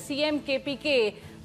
CM KPK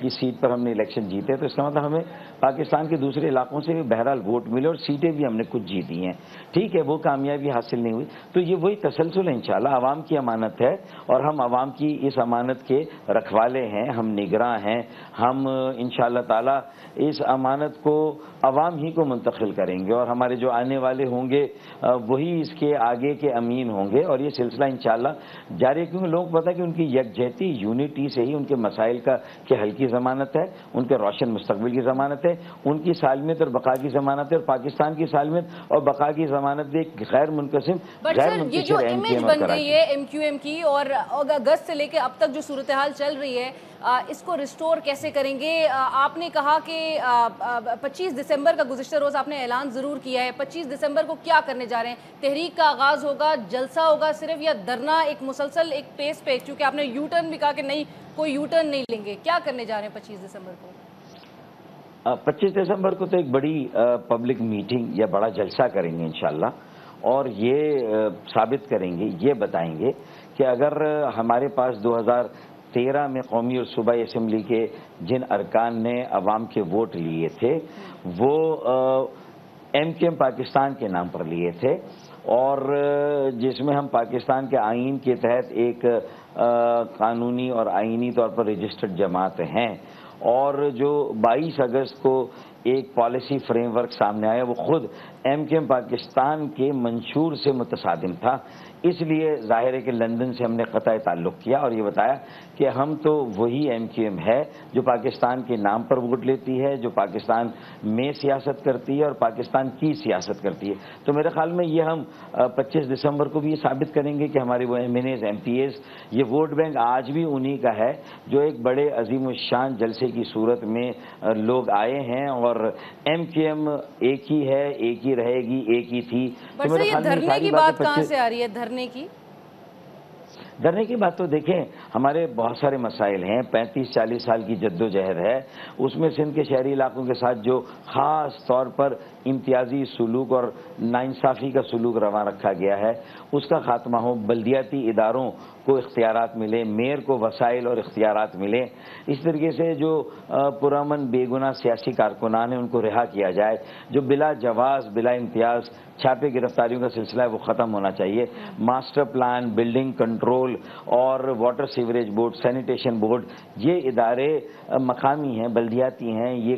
کی set پر ہم نے الیکشن جیتے، تو اس کا مطلب ہمیں پاکستان کے دوسرے علاقوں سے بھی بہرحال ووٹ ملے اور سیٹیں بھی ہم نے کچھ جیتی ہیں. ٹھیک ہے، وہ کامیابی حاصل نہیں ہوئی تو یہ وہی تسلسل ہے. انشاءاللہ عوام کی امانت ہے اور ہم عوام کی اس امانت کے رکھوالے ہیں، ہم نگراں ہیں. ہم انشاءاللہ تعالی اس امانت کو عوام ہی کو منتقل کریں گے اور ہمارے جو آنے والے ہوں گے وہی اس کے آگے کے امین ہوں گے. اور یہ سلسلہ انشاءاللہ جاری ہے، کیونکہ لوگ پتہ کہ ان کی یکجہتی یونٹی سے ہی ان کے مسائل کے حل کی ضمانت ہے، ان کے روشن مستقبل کی ضمانت ہے، ان کی سالمیت اور بقا کی ضمانت ہے. اور پاکستان کی سالمیت اور بقا کی ضمانت بھی ایک غیر منقسم غیر یہ جو امیج بن گئی ہے ایم کیو ایم کی اور اگست سے لے کے اب تک جو صورتحال چل رہی ہے اس کو ریسٹور کیسے کریں گے؟ آپ نے کہا کہ 25 دسمبر کا گزشتہ روز آپ نے اعلان ضرور کیا ہے. 25 دسمبر کو کیا کرنے جا رہے ہیں؟ تحریک کا آغاز ہوگا، جلسہ ہوگا صرف، یا دھرنا ایک مسلسل ایک پیس پہ؟ چونکہ آپ نے یو ٹرن بھی کہا کہ نہیں، کوئی یو ٹرن نہیں لیں گے. کیا کرنے جا رہے ہیں 25 دسمبر کو؟ 25 دسمبر کو تو ایک بڑی پبلک میٹنگ یا بڑا جلسہ کریں گے انشاءاللہ، اور یہ ثابت کریں گے، یہ بتائیں گے کہ اگر ہمارے پاس 2013 میں قومی اور صوبائی اسمبلی کے جن ارکان نے عوام کے ووٹ لیے تھے وہ ایم کیو ایم پاکستان کے نام پر لیے تھے، اور جس میں ہم پاکستان کے آئین کے تحت ایک قانونی اور آئینی طور پر رجسٹرڈ جماعت ہیں، اور جو 22 اگست کو ایک پالیسی فریم ورک سامنے آیا وہ خود ایم کیو ایم پاکستان کے منشور سے متصادم تھا. اس لیے ظاہر ہے کہ لندن سے ہم نے قطع تعلق کیا اور یہ بتایا کہ ہم تو وہی ایم کیو ایم ہے جو پاکستان کے نام پر ووٹ لیتی ہے، جو پاکستان میں سیاست کرتی ہے اور پاکستان کی سیاست کرتی ہے. تو میرے خیال میں یہ ہم 25 دسمبر کو بھی یہ ثابت کریں گے کہ ہمارے وہ M N As, M P As, یہ ووٹ بینک آج بھی انہی کا ہے جو ایک بڑے عظیم الشان جلسے کی صورت میں لوگ آئے ہیں، اور ایم کیو ایم ایک ہی ہے، ایک ہی رہے گی، ایک ہی تھی. تو میرے خیال میں دھرنے کی بات کہاں سے آ رہی ہے؟ دھرنے کی بات تو دیکھیں، ہمارے بہت سارے مسائل ہیں. 35-40 سال کی جدوجہد ہے، اس میں سندھ کے شہری علاقوں کے ساتھ جو خاص طور پر امتیازی سلوک اور ناانصافی کا سلوک رواں رکھا گیا ہے اس کا خاتمہ ہو، بلدیاتی اداروں کو اختیارات ملے، میئر کو وسائل اور اختیارات ملے. اس طریقے سے جو پرامن بے گناہ سیاسی کارکنان ہیں ان کو رہا کیا جائے. جو بلا جواز، بلا امتیاز چھاپے گرفتاریوں کا سلسلہ ہے وہ ختم ہونا چاہیے. ماسٹر پلان، بلڈنگ کنٹرول اور water sewerage board, sanitation board, یہ ادارے مقامی ہیں، بلدیاتی ہیں، یہ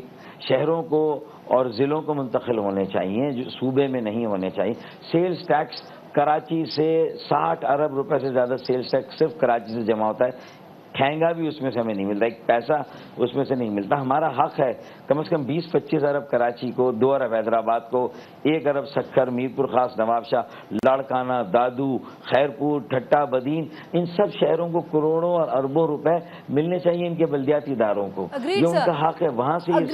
شہروں کو اور ضلعوں کو منتقل ہونے چاہیے، جو صوبے میں نہیں ہونے چاہیے. سیلز ٹیکس کراچی سے 60 ارب روپے سے زیادہ سیلز ٹیکس صرف کراچی سے جمع ہوتا ہے. کھینگا بھی اس میں سے ہمیں نہیں ملتا، ایک پیسہ اس میں سے نہیں ملتا. ہمارا حق ہے کم از کم 20-25 ارب کراچی کو، 2 ارب حیدرآباد کو، 1 ارب سکھر، میرپور خاص، نواب شاہ، لاڑکانہ، دادو، خیرپور، ٹھٹا بدین، ان سب شہروں کو کروڑوں اور اربوں روپے ملنے چاہیے ان کے بلدیاتی اداروں کو. جو ان کا حق ہے وہاں سے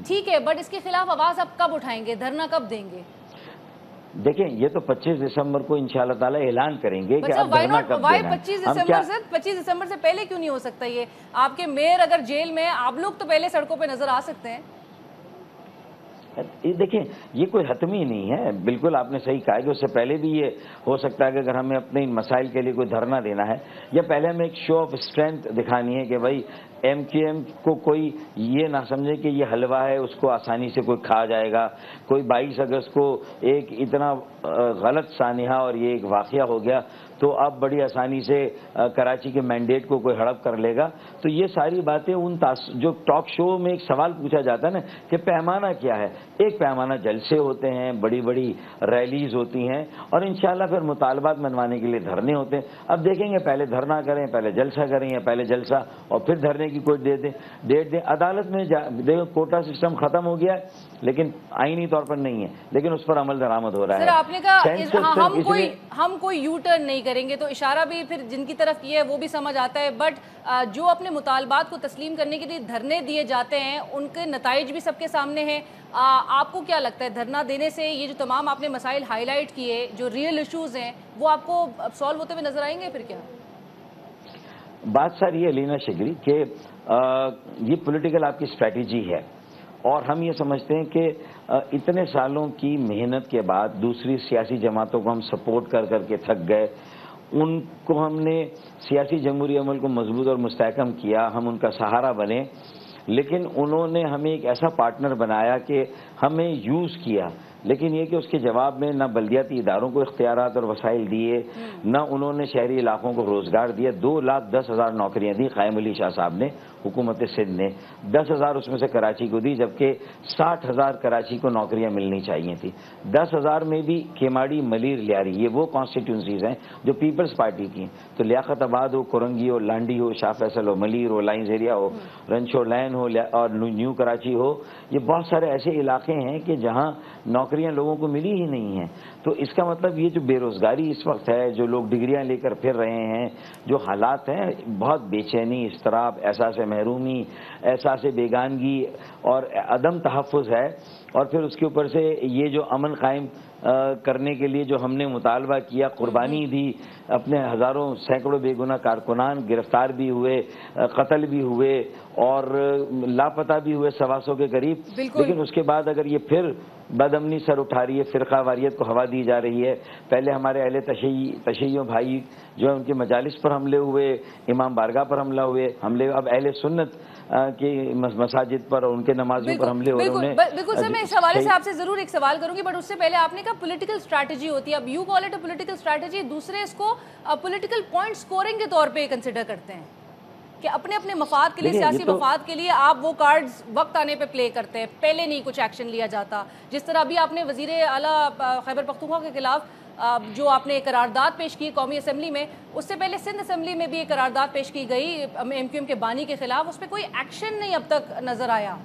ٹھیک ہے، بٹ اس کے خلاف آواز آپ کب اٹھائیں گے؟ دھرنا کب دیں گے؟ دیکھیں یہ تو 25 دسمبر کو انشاءاللہ تعالی اعلان کریں گے کہ اب دھرنا کب دینا ہے. 25 دسمبر سے پہلے کیوں نہیں ہو سکتا؟ یہ آپ کے میئر اگر جیل میں، آپ لوگ تو پہلے سڑکوں پہ نظر آ سکتے ہیں. دیکھیں یہ کوئی حتمی نہیں ہے، بالکل آپ نے صحیح کہا کہ اس سے پہلے بھی یہ ہو سکتا ہے کہ اگر ہمیں اپنے ان مسائل کے لیے کوئی دھرنا دینا ہے یا پہلے ہمیں ایک شو آف اسٹرینتھ دکھانی ہے کہ بھائی ایم کیو ایم کو کوئی یہ نہ سمجھے کہ یہ حلوہ ہے اس کو آسانی سے کوئی کھا جائے گا. کوئی 22 اگست کو ایک اتنا غلط سانحہ اور یہ ایک واقعہ ہو گیا تو اب بڑی آسانی سے کراچی کے مینڈیٹ کو کوئی ہڑپ کر لے گا. تو یہ ساری باتیں ان جو ٹاک شو میں ایک سوال پوچھا جاتا ہے نا کہ پیمانہ کیا ہے، ایک پیمانہ جلسے ہوتے ہیں، بڑی بڑی ریلیز ہوتی ہیں اور انشاءاللہ پھر مطالبات منوانے کے لیے دھرنے ہوتے ہیں. اب دیکھیں گے پہلے دھرنا کریں، پہلے جلسہ کریں، یا پہلے جلسہ اور پھر دھرنے کی کوئی ڈیٹ دیں. عدالت میں دیکھو کوٹا سسٹم ختم ہو گیا ہے لیکن آئینی طور پر نہیں ہے، لیکن اس پر عمل درآمد ہو رہا ہے. سر آپ نے کہا ہم کوئی یو ٹرن نہیں کریں گے، تو اشارہ بھی پھر جن کی طرف کیا ہے وہ بھی سمجھ آتا ہے. بٹ جو اپنے مطالبات کو تسلیم کرنے کے لیے دھرنے دیے جاتے ہیں ان کے نتائج بھی سب کے سامنے ہیں. آپ کو کیا لگتا ہے دھرنا دینے سے یہ جو تمام آپ نے مسائل ہائی لائٹ کیے، جو ریئل ایشوز ہیں، وہ آپ کو سالو ہوتے ہوئے نظر آئیں گے؟ پھر کیا بات سر یہ علینا شگری کہ یہ پولیٹیکل آپ کی اسٹریٹجی ہے اور ہم یہ سمجھتے ہیں کہ اتنے سالوں کی محنت کے بعد دوسری سیاسی جماعتوں کو ہم سپورٹ کر کے تھک گئے ان کو ہم نے سیاسی جمہوری عمل کو مضبوط اور مستحکم کیا، ہم ان کا سہارا بنے، لیکن انہوں نے ہمیں ایک ایسا پارٹنر بنایا کہ ہمیں یوز کیا، لیکن یہ کہ اس کے جواب میں نہ بلدیاتی اداروں کو اختیارات اور وسائل دیے، نہ انہوں نے شہری علاقوں کو روزگار دیا۔ 2,10,000 نوکریاں دی قائم علی شاہ صاحب نے، حکومت سندھ نے، 10,000 اس میں سے کراچی کو دی، جبکہ 60,000 کراچی کو نوکریاں ملنی چاہیے تھی۔ 10,000 میں بھی کیماڑی، ملیر، لیاری، یہ وہ کانسٹیٹیونسیز ہیں جو پیپلز پارٹی کی ہیں۔ تو لیاقت آباد ہو، کورنگی ہو، لانڈی ہو، شاہ فیصل ہو، ملیر ہو، لائنز ایریا ہو، رنچو لین ہو اور نیو کراچی ہو، یہ بہت سارے ایسے علاقے ہیں کہ جہاں نوکریاں لوگوں کو ملی ہی نہیں ہیں۔ تو اس کا مطلب یہ جو بے روزگاری اس وقت ہے، جو لوگ ڈگریاں لے کر پھر رہے ہیں، جو حالات ہیں، بہت بے چینی، اضطراب، احساس محرومی، احساس بیگانگی اور عدم تحفظ ہے، اور پھر اس کے اوپر سے یہ جو امن قائم کرنے کے لیے جو ہم نے مطالبہ کیا، قربانی دی، اپنے ہزاروں سینکڑوں بے گناہ کارکنان گرفتار بھی ہوئے، قتل بھی ہوئے اور لاپتہ بھی ہوئے 125 کے قریب، لیکن اس کے بعد اگر یہ پھر بد امنی سر اٹھا رہی ہے، فرقہ واریت کو ہوا دی جا رہی ہے۔ پہلے ہمارے اہل تشیع بھائی جو ہیں ان کے مجالس پر حملے ہوئے، امام بارگاہ پر حملے، اب اہل سنت کی مساجد پر اور ان کے نمازیوں پر حملے ہو رہے ہیں۔ بالکل سر، میں اس حوالے سے آپ سے ضرور ایک سوال کروں گی، بٹ اس سے پہلے آپ نے کہا پولیٹیکل اسٹریٹجی ہوتی ہے، اب you call it a political strategy, دوسرے اس کو پولیٹیکل پوائنٹ سکورنگ کے طور پہ کنسیڈر کرتے ہیں کہ اپنے اپنے مفاد کے لیے، سیاسی مفاد کے لیے آپ وہ کارڈز وقت آنے پہ پلے کرتے ہیں، پہلے نہیں کچھ ایکشن لیا جاتا۔ جس طرح ابھی آپ نے وزیر اعلیٰ خیبر پختونخوا کے خلاف جو آپ نے قرارداد پیش کی قومی اسمبلی میں، اس سے پہلے سندھ اسمبلی میں بھی ایک قرارداد پیش کی گئی ایم کیو ایم کے بانی کے خلاف، اس پہ کوئی ایکشن نہیں اب تک نظر آیا۔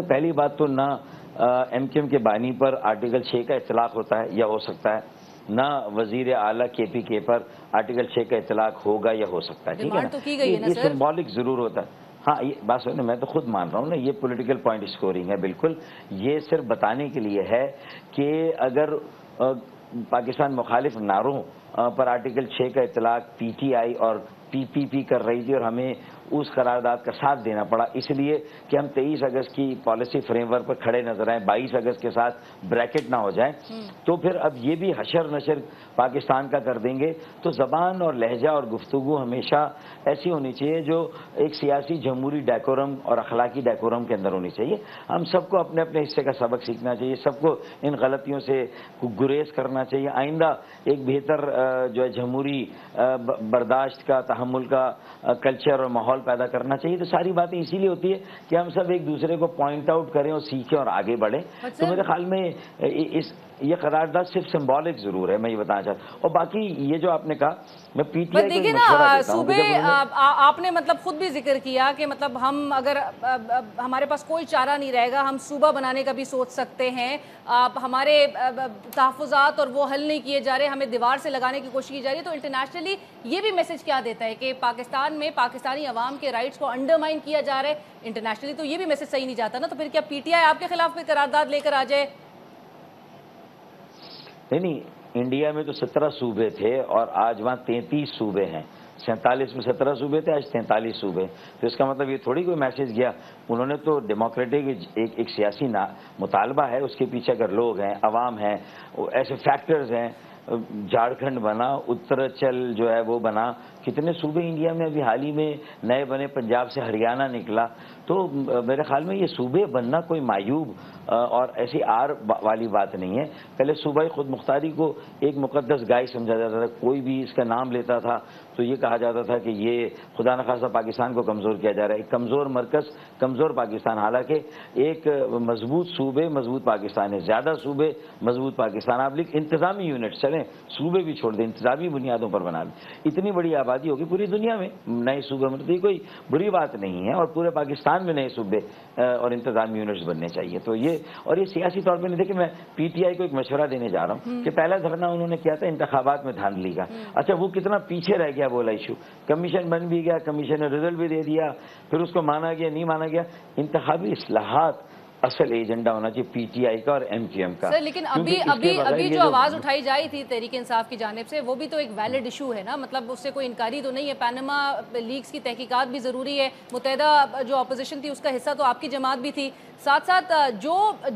پہلی بات تو نہ ایم کیو ایم کے بانی پر آرٹیکل 6 کا اطلاق ہوتا ہے یا ہو سکتا ہے، نہ وزیر اعلیٰ کے پی کے پر آرٹیکل 6 کا اطلاق ہوگا یا ہو سکتا ہے، ٹھیک ہے نا؟ یہ سمبولک ضرور ہوتا ہے۔ ہاں یہ بات سنیں، میں تو خود مان رہا ہوں نا، یہ پولیٹیکل پوائنٹ اسکورنگ ہے، بالکل یہ صرف بتانے کے لیے ہے کہ اگر پاکستان مخالف نعروں پر آرٹیکل 6 کا اطلاق پی ٹی آئی اور پی پی پی کر رہی تھی اور ہمیں اس قرارداد کا ساتھ دینا پڑا، اس لیے کہ ہم 23 اگست کی پالیسی فریم ورک پر کھڑے نظر آئیں، 22 اگست کے ساتھ بریکٹ نہ ہو جائیں، تو پھر اب یہ بھی حشر نشر پاکستان کا کر دیں گے۔ تو زبان اور لہجہ اور گفتگو ہمیشہ ایسی ہونی چاہیے جو ایک سیاسی جمہوری ڈیکورم اور اخلاقی ڈیکورم کے اندر ہونی چاہیے۔ ہم سب کو اپنے اپنے حصے کا سبق سیکھنا چاہیے، سب کو ان غلطیوں سے گریز کرنا چاہیے، آئندہ ایک بہتر جو ہے جمہوری برداشت کا، تحمل کا کلچر اور ماحول پیدا کرنا چاہیے۔ تو ساری باتیں اسی لیے ہوتی ہے کہ ہم سب ایک دوسرے کو پوائنٹ آؤٹ کریں اور سیکھیں اور آگے بڑھیں۔ تو میرے خیال میں یہ قرارداد صرف سمبولک ضرور ہے، میں یہ بتانا چاہتا ہوں۔ اور باقی یہ جو آپ نے کہا، میں پی ٹی آئی کو مشورہ دیتا ہوں کہ آپ نے مطلب خود بھی ذکر کیا کہ مطلب ہم اگر ہمارے پاس کوئی چارہ نہیں رہے گا، ہم صوبہ بنانے کا بھی سوچ سکتے ہیں، ہمارے تحفظات اور وہ حل نہیں کیے جا رہے، ہمیں دیوار سے لگانے کی کوشش کی جا رہی ہے، تو انٹرنیشنلی یہ بھی میسج کیا دیتا ہے کہ پاکستان میں پاکستانی عوام کے رائٹس کو انڈرمائن کیا جا رہا ہے انٹرنیشنلی؟ تو یہ بھی میسج صحیح نہیں جاتا نا، تو پھر کیا پی ٹی آئی آپ کے خلاف کوئی قرارداد لے کر آ جائے؟ نہیں، انڈیا میں تو 17 صوبے تھے اور آج وہاں 33 صوبے ہیں۔ 47 میں 17 صوبے تھے، آج 43 صوبے۔ تو اس کا مطلب یہ تھوڑی کوئی میسج گیا، انہوں نے تو ڈیموکریٹک ایک سیاسی مطالبہ ہے، اس کے پیچھے اگر لوگ ہیں، عوام ہیں، ایسے فیکٹرز ہیں، جھارکھنڈ بنا، اتراچل جو ہے وہ بنا، کتنے صوبے انڈیا میں ابھی حال ہی میں نئے بنے، پنجاب سے ہریانہ نکلا۔ تو میرے خیال میں یہ صوبے بننا کوئی معیوب اور ایسی آر والی بات نہیں ہے۔ پہلے صوبائی خود مختاری کو ایک مقدس گائے سمجھا جاتا تھا، کوئی بھی اس کا نام لیتا تھا تو یہ کہا جاتا تھا کہ یہ خدا نخواستہ پاکستان کو کمزور کیا جا رہا ہے، ایک کمزور مرکز، کمزور پاکستان۔ حالانکہ ایک مضبوط صوبے مضبوط پاکستان ہے، زیادہ صوبے مضبوط پاکستان۔ آپ لیکن انتظامی یونٹ چلیں، صوبے بھی چھوڑ دیں، انتظامی بنیادوں پر بنا لیں۔ اتنی بڑی آبادی ہوگی پوری دنیا میں، نئے صوبے میں تو یہ کوئی بری بات نہیں ہے، اور پورے پاکستان میں نئے صوبے اور انتظامی یونٹس بننے چاہیے۔ تو یہ اور یہ سیاسی طور پہ نہیں، دیکھیں میں پی ٹی آئی کو ایک مشورہ دینے جا رہا ہوں کہ پہلا دھرنا انہوں نے کیا تھا انتخابات میں دھاندلی کا۔ اچھا وہ کتنا پیچھے رہ گیا بولا ایشو، کمیشن بن بھی گیا، کمیشن نے رزلٹ بھی دے دیا، پھر اس کو مانا گیا نہیں مانا گیا۔ انتخابی اصلاحات اصل ایجنڈا ہونا چاہیے پی ٹی آئی کا اور ایم کیو ایم کا. سر لیکن ابھی جو آواز اٹھائی جائی تھی تحریک انصاف کی جانب سے وہ بھی تو ایک ویلڈ ایشو ہے نا, مطلب اس سے کوئی انکاری تو نہیں ہے. پاناما لیکس کی تحقیقات بھی ضروری ہے, متحدہ جو اپوزیشن تھی اس کا حصہ تو آپ کی جماعت بھی تھی. ساتھ ساتھ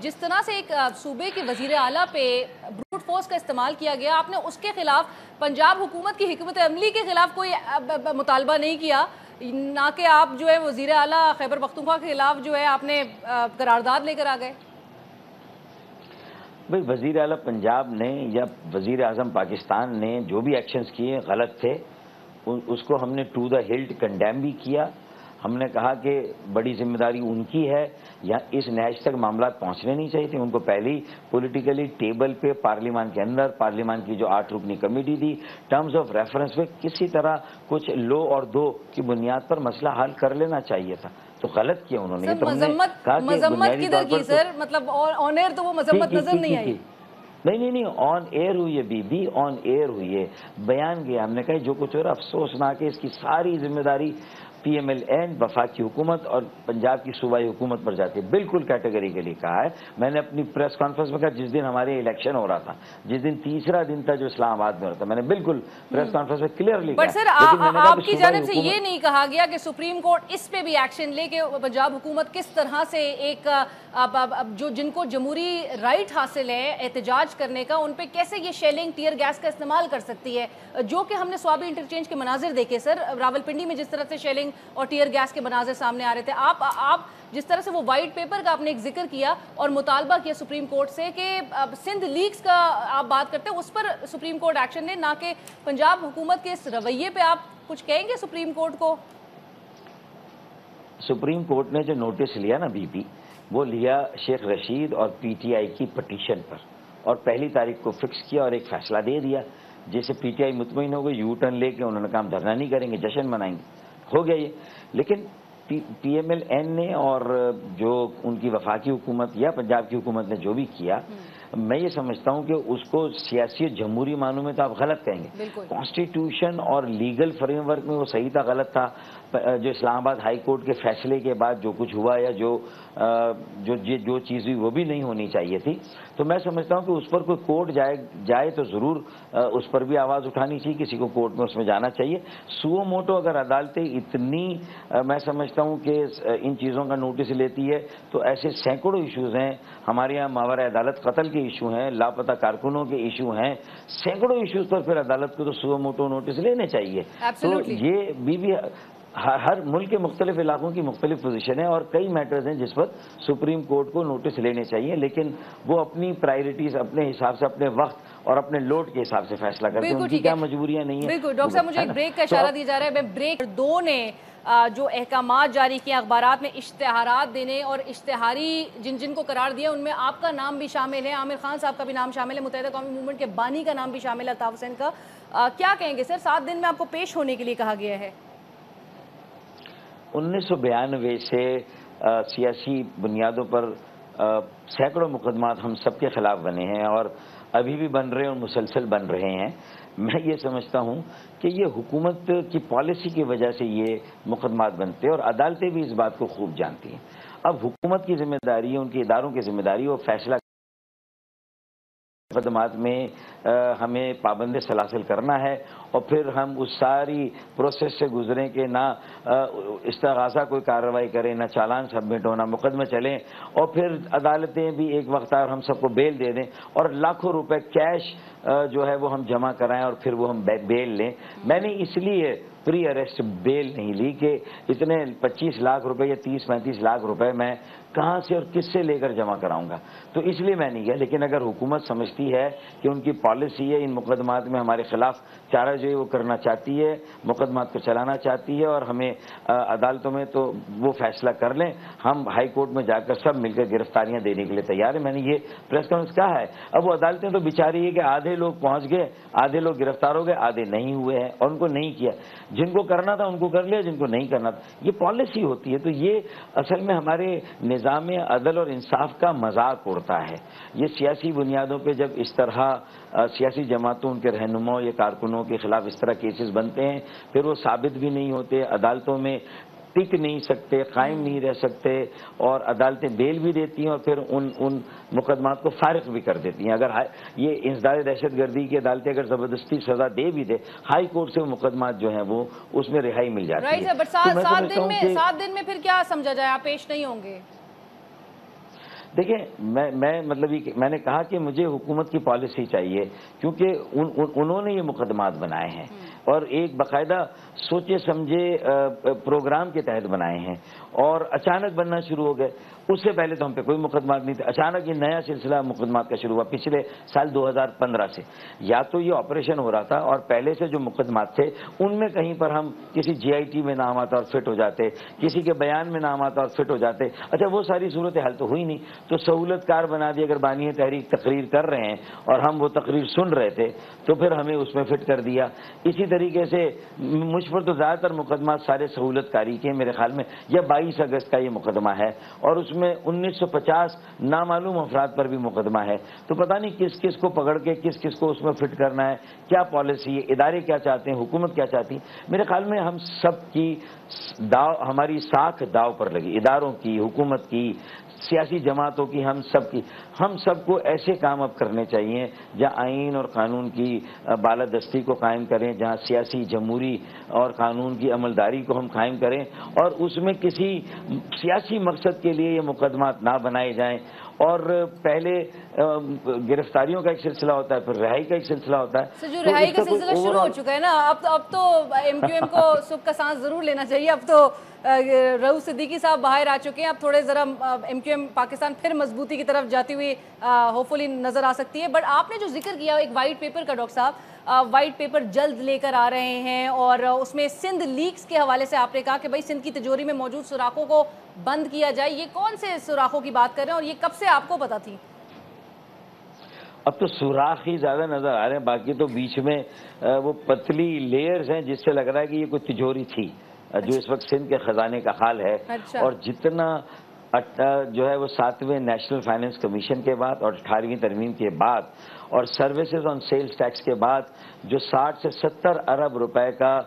جس طرح سے ایک صوبے کے وزیر اعلیٰ پہ بروٹ فورس کا استعمال کیا گیا, آپ نے اس کے خلاف پنجاب حکومت کی حکمت عملی کے خلاف کوئی مطالبہ نہیں کیا, نہ کہ آپ جو ہے وزیر اعلیٰ خیبر پختونخوا کے خلاف جو ہے آپ نے قرارداد لے کر آ گئے. بھئی وزیر اعلیٰ پنجاب نے یا وزیر اعظم پاکستان نے جو بھی ایکشنز کیے غلط تھے, اس کو ہم نے ٹو دا ہلٹ کنڈیم بھی کیا. ہم نے کہا کہ بڑی ذمہ داری ان کی ہے, یا اس نہج تک معاملات پہنچنے نہیں چاہیے تھے. ان کو پہلی پولیٹیکلی ٹیبل پہ پارلیمان کے اندر پارلیمان کی جو 8 رکنی کمیٹی تھی ٹرمز آف ریفرنس پہ کسی طرح کچھ لو اور دو کی بنیاد پر مسئلہ حل کر لینا چاہیے تھا. تو غلط کیا انہوں نے. مذمت کدھر کی سر, مطلب آن ایئر تو وہ مذمت نظر نہیں آئی. نہیں آن ایئر ہوئی ہے, بی آن ایئر ہوئی ہے, بیان گیا. ہم نے کہا جو کچھ ہو رہا افسوسناک ہے, اس کی ساری ذمہ داری پی ایم ایل این, وفاقی حکومت اور پنجاب کی صوبائی حکومت پر جاتی ہے. بالکل کیٹیگری کے لیے کہا ہے. میں نے اپنی پریس کانفرنس میں کہا جس دن ہمارے الیکشن ہو رہا تھا, جس دن تیسرا دن تھا جو اسلام آباد میں ہو رہا تھا, میں نے بالکل پریس کانفرنس میں کلیئرلی کہا. بٹ سر آپ کی جانب سے یہ نہیں کہا گیا کہ سپریم کورٹ اس پہ بھی ایکشن لے کہ پنجاب حکومت کس طرح سے ایک جن کو جمہوری رائٹ حاصل ہے احتجاج کرنے کا, ان پہ کیسے یہ شیلنگ ٹیئر گیس کا استعمال کر سکتی ہے, جو کہ ہم نے سوابی انٹرچینج کے مناظر دیکھے سر راولپنڈی میں, جس طرح سے شیلنگ اور ٹیئر گیس کے مناظر سامنے آ رہے تھے. آپ جس طرح سے وہ وائٹ پیپر کا آپ نے ایک ذکر کیا اور مطالبہ کیا سپریم کورٹ سے کہ سندھ لیکس کا آپ بات کرتے ہیں, اس پر سپریم کورٹ ایکشن لے, نہ کہ پنجاب حکومت کے اس رویے پہ آپ کچھ کہیں گے سپریم کورٹ کو؟ سپریم کورٹ نے جو نوٹس لیا نا بی پی, وہ لیا شیخ رشید اور پی ٹی آئی کی پٹیشن پر, اور 1 تاریخ کو فکس کیا اور ایک فیصلہ دے دیا, جیسے پی ٹی آئی مطمئن ہو گئی, یو ٹرن لے کے انہوں نے کہا ہم دھرنا نہیں کریں گے, جشن منائیں گے, ہو گیا یہ. لیکن پی ایم ایل این نے اور جو ان کی وفاقی حکومت یا پنجاب کی حکومت نے جو بھی کیا, میں یہ سمجھتا ہوں کہ اس کو سیاسی جمہوری معنوں میں تو آپ غلط کہیں گے. کانسٹیٹیوشن اور لیگل فریم ورک میں وہ صحیح تھا, غلط تھا. جو اسلام آباد ہائی کورٹ کے فیصلے کے بعد جو کچھ ہوا یا جو چیز ہوئی وہ بھی نہیں ہونی چاہیے تھی. تو میں سمجھتا ہوں کہ اس پر کوئی کورٹ جائے تو ضرور اس پر بھی آواز اٹھانی چاہیے, کسی کو کورٹ میں اس میں جانا چاہیے. سو موٹو اگر عدالتیں اتنی میں سمجھتا ہوں کہ ان چیزوں کا نوٹس لیتی ہے, تو ایسے سینکڑوں ایشوز ہیں ہمارے یہاں, ماورا عدالت قتل کے ایشو ہیں, لاپتہ کارکنوں کے ایشو ہیں, سینکڑوں ایشوز پر پھر عدالت کو تو سو موٹو نوٹس لینے چاہیے. تو یہ بھی ہر ملک کے مختلف علاقوں کی مختلف پوزیشن ہے, اور کئی میٹرز ہیں جس پر سپریم کورٹ کو نوٹس لینے چاہیے, لیکن وہ اپنی پرائرٹیز اپنے حساب سے, اپنے وقت اور اپنے لوڈ کے حساب سے فیصلہ کرتے ہیں. ان کی کیا مجبوریاں نہیں ہیں. بالکل ڈاکٹر صاحب, مجھے ایک بریک کا اشارہ دیا جا رہا ہے. میں بریک 2 نے جو احکامات جاری کیے اخبارات میں اشتہارات دینے, اور اشتہاری جن کو قرار دیا ان میں آپ کا نام بھی شامل ہے, عامر خان صاحب کا بھی نام شامل ہے, متحدہ قومی موومنٹ کے بانی کا نام بھی شامل ہے, الطاف حسین کا. کیا کہیں گے سر, 7 دن میں آپ کو پیش ہونے کے لیے کہا گیا ہے. 1992 سے سیاسی بنیادوں پر سینکڑوں مقدمات ہم سب کے خلاف بنے ہیں, اور ابھی بھی بن رہے ہیں اور مسلسل بن رہے ہیں. میں یہ سمجھتا ہوں کہ یہ حکومت کی پالیسی کی وجہ سے یہ مقدمات بنتے ہیں, اور عدالتیں بھی اس بات کو خوب جانتی ہیں. اب حکومت کی ذمہ داری ہے, ان کے اداروں کی ذمہ داری ہے, وہ فیصلہ مقدمات میں ہمیں پابند سلاسل کرنا ہے, اور پھر ہم اس ساری پروسیس سے گزریں کہ نہ استغاثہ کوئی کارروائی کریں, نہ چالان سبمٹ ہونا, مقدمے چلیں, اور پھر عدالتیں بھی ایک وقت آئے اور ہم سب کو بیل دے دیں, اور لاکھوں روپے کیش جو ہے وہ ہم جمع کرائیں اور پھر وہ ہم بیل لیں. میں نے اس لیے پری اریسٹ بیل نہیں لی کہ اتنے 25 لاکھ روپے یا 30-35 لاکھ روپے میں کہاں سے اور کس سے لے کر جمع کراؤں گا, تو اس لیے میں نہیں گیا. لیکن اگر حکومت سمجھتی ہے کہ ان کی پالیسی ہے ان مقدمات میں ہمارے خلاف چارہ جو ہے وہ کرنا چاہتی ہے, مقدمات کو چلانا چاہتی ہے, اور ہمیں عدالتوں میں, تو وہ فیصلہ کر لیں. ہم ہائی کورٹ میں جا کر سب مل کر گرفتاریاں دینے کے لیے تیار ہیں. میں نے یہ پریس کانفرنس کہا ہے. اب وہ عدالتیں تو بیچاری ہے کہ آدھے لوگ پہنچ گئے, آدھے لوگ گرفتار ہو گئے, آدھے نہیں ہوئے ہیں, اور ان کو نہیں کیا. جن کو کرنا تھا ان کو کر لیا, جن کو نہیں کرنا تھا. یہ پالیسی ہوتی ہے. تو یہ اصل میں ہمارے نظام عدل اور انصاف کا مذاق اڑتا ہے. یہ سیاسی بنیادوں پہ جب اس طرح سیاسی جماعتوں, ان کے رہنماؤں یا کارکنوں کے خلاف اس طرح کیسز بنتے ہیں, پھر وہ ثابت بھی نہیں ہوتے, عدالتوں میں ٹک نہیں سکتے، قائم نہیں رہ سکتے، اور عدالتیں بیل بھی دیتی ہیں اور پھر ان مقدمات کو فارغ بھی کر دیتی ہیں. اگر یہ انسداد دہشت گردی کی عدالتیں اگر زبردستی سزا دے بھی دے، ہائی کورٹ سے وہ مقدمات جو ہیں وہ اس میں رہائی مل جاتی ہے. رائٹ. بٹ 7 دن میں پھر کیا سمجھا جائے؟ آپ پیش نہیں ہوں گے؟ دیکھیں، میں نے کہا کہ مجھے حکومت کی پالیسی چاہیے، کیونکہ انہوں نے یہ مقدمات بنائے ہیں اور ایک باقاعدہ سوچے سمجھے پروگرام کے تحت بنائے ہیں، اور اچانک بننا شروع ہو گئے. اس سے پہلے تو ہم پہ کوئی مقدمات نہیں تھے. اچانک یہ نیا سلسلہ مقدمات کا شروع ہوا پچھلے سال 2015 سے. یا تو یہ آپریشن ہو رہا تھا اور پہلے سے جو مقدمات تھے ان میں کہیں پر ہم کسی جی آئی ٹی میں نام آتا اور فٹ ہو جاتے، کسی کے بیان میں نام آتا اور فٹ ہو جاتے. اچھا، وہ ساری صورت حل تو ہوئی نہیں، تو سہولت کار بنا دی. اگر بانی تحریک تقریر کر رہے ہیں اور ہم وہ تقریر سن رہے تھے تو پھر ہمیں اس میں فٹ کر دیا. اسی طریقے سے مجھ پر تو زیادہ تر مقدمات سارے سہولت کاری کے، میرے خیال میں یہ 22 اگست کا یہ مقدمہ ہے اور اس میں 1950 نامعلوم افراد پر بھی مقدمہ ہے. تو پتہ نہیں کس کس کو پکڑ کے کس کس کو اس میں فٹ کرنا ہے، کیا پالیسی ہے، ادارے کیا چاہتے ہیں، حکومت کیا چاہتی. میرے خیال میں ہم سب کی ہماری ساکھ داؤ پر لگی، اداروں کی، حکومت کی، سیاسی جماعتوں کی، ہم سب کو ایسے کام اب کرنے چاہیے جہاں آئین اور قانون کی بالادستی کو قائم کریں، جہاں سیاسی جمہوری اور قانون کی عملداری کو ہم قائم کریں، اور اس میں کسی سیاسی مقصد کے لیے یہ مقدمات نہ بنائے جائیں. اور پہلے گرفتاریوں کا ایک سلسلہ ہوتا ہے، پھر رہائی کا ایک سلسلہ ہوتا ہے. جو رہائی کا سلسلہ شروع ہو چکا ہے نا، اب تو ایم کیو ایم کو سکھ کا سانس ضرور لینا چاہیے. اب تو رؤوف صدیقی صاحب باہر آ چکے ہیں. اب تھوڑے ذرا ایم کیو ایم پاکستان پھر مضبوطی کی طرف جاتی ہوئی ہوپفلی نظر آ سکتی ہے. بٹ آپ نے جو ذکر کیا ایک وائٹ پیپر کا، ڈاکٹر صاحب وائٹ پیپر جلد لے کر آ رہے ہیں، اور اس میں سندھ لیکس کے حوالے سے آپ نے کہا کہ بھائی سندھ کی تجوری میں موجود سوراخوں کو بند کیا جائے. یہ کون سے سوراخوں کی بات کر رہے ہیں اور یہ کب سے آپ کو پتا تھی؟ اب تو سوراخ ہی زیادہ نظر آ رہے ہیں، باقی تو بیچ میں وہ پتلی لیئرز ہیں جس سے لگ رہا ہے کہ یہ کوئی تجوری تھی جو اس وقت سندھ کے خزانے کا حال ہے. اور جتنا جو ہے وہ 7ویں نیشنل فائنینس کمیشن کے بعد اور 18ویں ترمیم کے بعد اور سروسز آن سیلز ٹیکس کے بعد جو 60 سے 70 ارب روپے کا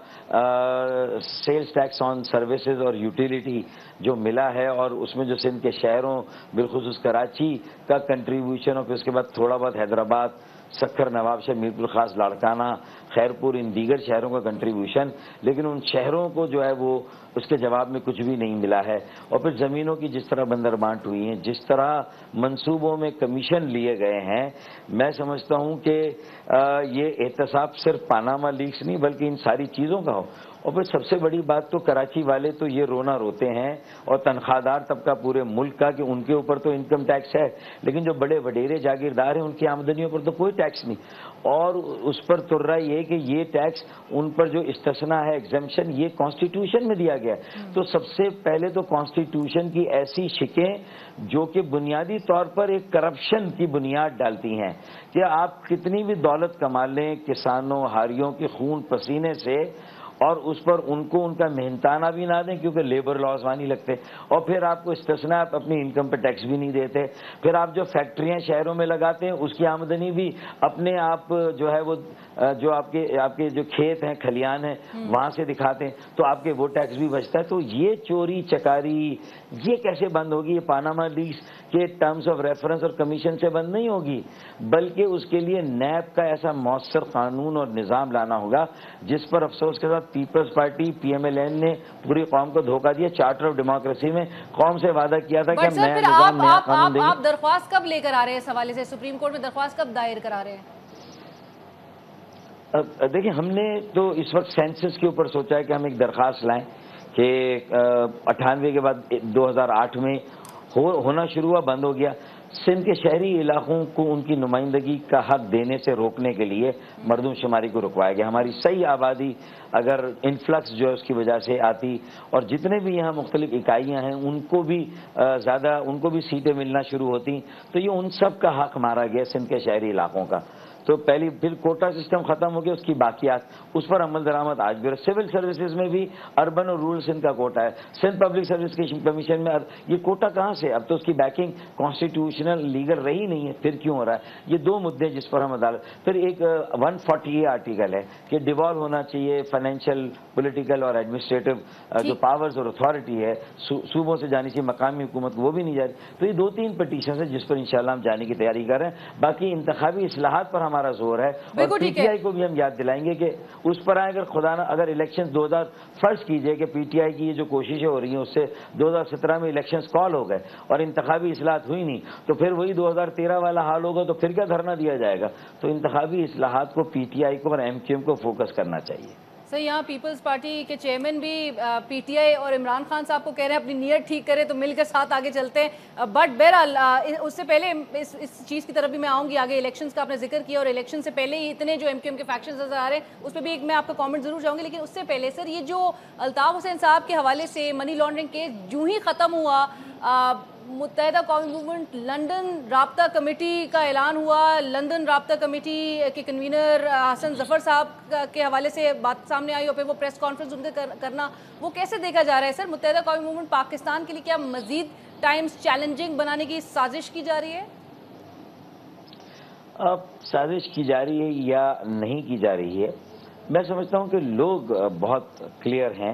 سیلز ٹیکس آن سروسز اور یوٹیلیٹی جو ملا ہے، اور اس میں جو سندھ کے شہروں بالخصوص کراچی کا کنٹریبیوشن، اور پھر اس کے بعد تھوڑا بہت حیدرآباد، سکھر، نوابشاہ، میرپور خاص، لاڑکانہ، خیرپور، ان دیگر شہروں کا کنٹریبیوشن، لیکن ان شہروں کو جو ہے وہ اس کے جواب میں کچھ بھی نہیں ملا ہے. اور پھر زمینوں کی جس طرح بندر بانٹ ہوئی ہیں، جس طرح منصوبوں میں کمیشن لیے گئے ہیں، میں سمجھتا ہوں کہ یہ احتساب صرف پاناما لیکس نہیں بلکہ ان ساری چیزوں کا ہو. اور پھر سب سے بڑی بات تو کراچی والے تو یہ رونا روتے ہیں، اور تنخواہ دار طبقہ پورے ملک کا، کہ ان کے اوپر تو انکم ٹیکس ہے، لیکن جو بڑے وڈیرے جاگیردار ہیں ان کی آمدنیوں پر تو کوئی ٹیکس نہیں. اور اس پر تر رہا یہ کہ یہ ٹیکس ان پر جو استثناء ہے، ایگزمپشن، یہ کانسٹیٹیوشن میں دیا گیا ہے. تو سب سے پہلے تو کانسٹیٹیوشن کی ایسی شکیں جو کہ بنیادی طور پر ایک کرپشن کی بنیاد ڈالتی ہیں کہ آپ کتنی بھی دولت کما لیں کسانوں ہاریوں کے خون پسینے سے، اور اس پر ان کو ان کا محنتانہ بھی نہ دیں کیونکہ لیبر لاز وہاں نہیں لگتے، اور پھر آپ کو استثناء آپ اپنی انکم پہ ٹیکس بھی نہیں دیتے. پھر آپ جو فیکٹریاں شہروں میں لگاتے ہیں اس کی آمدنی بھی اپنے آپ جو ہے وہ جو آپ کے جو کھیت ہیں، کھلیان ہیں، وہاں سے دکھاتے ہیں، تو آپ کے وہ ٹیکس بھی بچتا ہے. تو یہ چوری چکاری یہ کیسے بند ہوگی؟ یہ پاناما لیکس کے ٹرمز آف ریفرنس اور کمیشن سے بند نہیں ہوگی، بلکہ اس کے لیے نیب کا ایسا مؤثر قانون اور نظام لانا ہوگا جس پر افسوس کے ساتھ Peoples Party P M L N نے پوری قوم کو دھوکہ دیا. چارٹر آف ڈیموکریسی میں قوم سے وعدہ کیا تھا کہ ہم نیا نظام، نیا قانون دیں گے. آپ درخواست کب لے کر آ رہے ہیں اس حوالے سے؟ سپریم کورٹ میں درخواست کب دائر کرا رہے ہیں؟ دیکھیں، ہم نے تو اس وقت سینسس کے اوپر سوچا ہے کہ ہم ایک درخواست لائیں کہ 98 کے بعد 2008 میں ہونا شروع ہوا، بند ہو گیا. سندھ کے شہری علاقوں کو ان کی نمائندگی کا حق دینے سے روکنے کے لیے مردم شماری کو رکوایا گیا. ہماری صحیح آبادی اگر انفلکس جو ہے اس کی وجہ سے آتی، اور جتنے بھی یہاں مختلف اکائیاں ہیں ان کو بھی سیٹیں ملنا شروع ہوتی، تو یہ ان سب کا حق مارا گیا سندھ کے شہری علاقوں کا. تو پہلی پھر کوٹا سسٹم ختم ہو گیا، اس کی باقیات اس پر عمل درآمد آج بھی. سول سروسز میں بھی اربن اور رورل سندھ کا کوٹا ہے. سندھ پبلک سروس کمیشن میں یہ کوٹا کہاں سے؟ اب تو اس کی بیکنگ کانسٹیٹیوشنل لیگل رہی نہیں ہے، پھر کیوں ہو رہا ہے؟ یہ دو مدعے جس پر ہم عدالت. پھر ایک 140 آرٹیکل ہے کہ ڈیوالو ہونا چاہیے فائنینشیل، پولیٹیکل اور ایڈمنسٹریٹو جو پاورز اور اتھارٹی ہے صوبوں سے جانی چاہیے مقامی حکومت کو، وہ بھی نہیں جا رہی. تو یہ 2-3 پٹیشنز ہیں جس پر انشاءاللہ ہم جانے کی تیاری کر رہے ہیں. باقی انتخابی اصلاحات پر ہمارا زور ہے، اور پی ٹی آئی کو بھی ہم یاد دلائیں گے کہ اس پر آئے. اگر الیکشن 2000 فرض کیجئے کہ پی ٹی آئی کی یہ جو کوششیں ہو رہی ہیں اس سے 2017 میں الیکشنز کال ہو گئے اور انتخابی اصلاحات ہوئی نہیں، تو پھر وہی 2013 والا حال ہوگا، تو پھر کیا دھرنا دیا جائے گا؟ تو انتخابی اصلاحات کو پی ٹی آئی کو اور ایم کیو ایم کو فوکس کرنا چاہیے. سر یہاں پیپلز پارٹی کے چیئرمین بھی پی ٹی آئی اور عمران خان صاحب کو کہہ رہے ہیں اپنی نیت ٹھیک کرے تو مل کر ساتھ آگے چلتے ہیں. بٹ بہرحال اس سے پہلے اس چیز کی طرف بھی میں آؤں گی. آگے الیکشنز کا آپ نے ذکر کیا اور الیکشن سے پہلے ہی اتنے جو ایم کیو ایم کے فیکشنز نظر آ رہے ہیں اس پہ بھی ایک میں آپ کا کامنٹ ضرور چاہوں گی. لیکن اس سے پہلے سر یہ جو الطاف حسین صاحب کے حوالے سے منی لانڈرنگ کیس جو ہی ختم ہوا، متحدہ قومی موومنٹ لندن رابطہ کمیٹی کا اعلان ہوا، لندن رابطہ کمیٹی کے کنوینر حسن ظفر صاحب کے حوالے سے بات سامنے آئی اور پھر وہ پریس کانفرنس ان کا کرنا، وہ کیسے دیکھا جا رہا ہے سر؟ متحدہ قومی موومنٹ پاکستان کے لیے کیا مزید ٹائمز چیلنجنگ بنانے کی سازش کی جا رہی ہے؟ اب سازش کی جا رہی ہے یا نہیں کی جا رہی ہے، میں سمجھتا ہوں کہ لوگ بہت کلیئر ہیں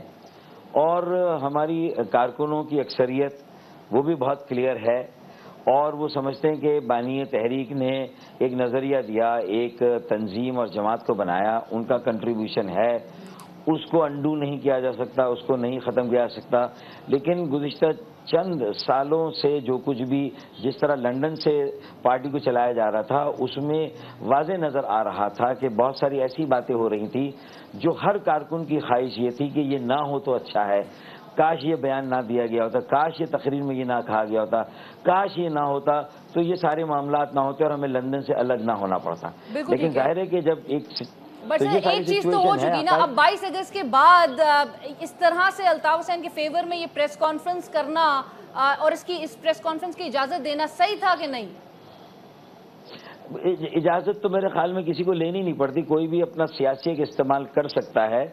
اور ہماری کارکنوں کی اکثریت وہ بھی بہت کلیئر ہے، اور وہ سمجھتے ہیں کہ بانی تحریک نے ایک نظریہ دیا، ایک تنظیم اور جماعت کو بنایا، ان کا کنٹریبیوشن ہے، اس کو انڈو نہیں کیا جا سکتا، اس کو نہیں ختم کیا جا سکتا. لیکن گزشتہ چند سالوں سے جو کچھ بھی جس طرح لندن سے پارٹی کو چلایا جا رہا تھا اس میں واضح نظر آ رہا تھا کہ بہت ساری ایسی باتیں ہو رہی تھیں جو ہر کارکن کی خواہش یہ تھی کہ یہ نہ ہو تو اچھا ہے، کاش یہ بیان نہ دیا گیا ہوتا، کاش یہ تقریر میں یہ نہ کہا گیا ہوتا، کاش یہ نہ ہوتا تو یہ سارے معاملات نہ ہوتے اور ہمیں لندن سے الگ نہ ہونا پڑتا. لیکن ظاہر ہے کہ جب بٹ سر ایک چیز تو ہو چکی نا، اب 22 اگست کے بعد اس طرح سے الطاف حسین کے فیور میں یہ پریس کانفرنس کرنا اور اس پریس کانفرنس کی اجازت دینا صحیح تھا کہ نہیں؟ اجازت تو میرے خیال میں کسی کو لینی نہیں پڑتی، کوئی بھی اپنا سیاسی ایک استعمال کر سکتا ہے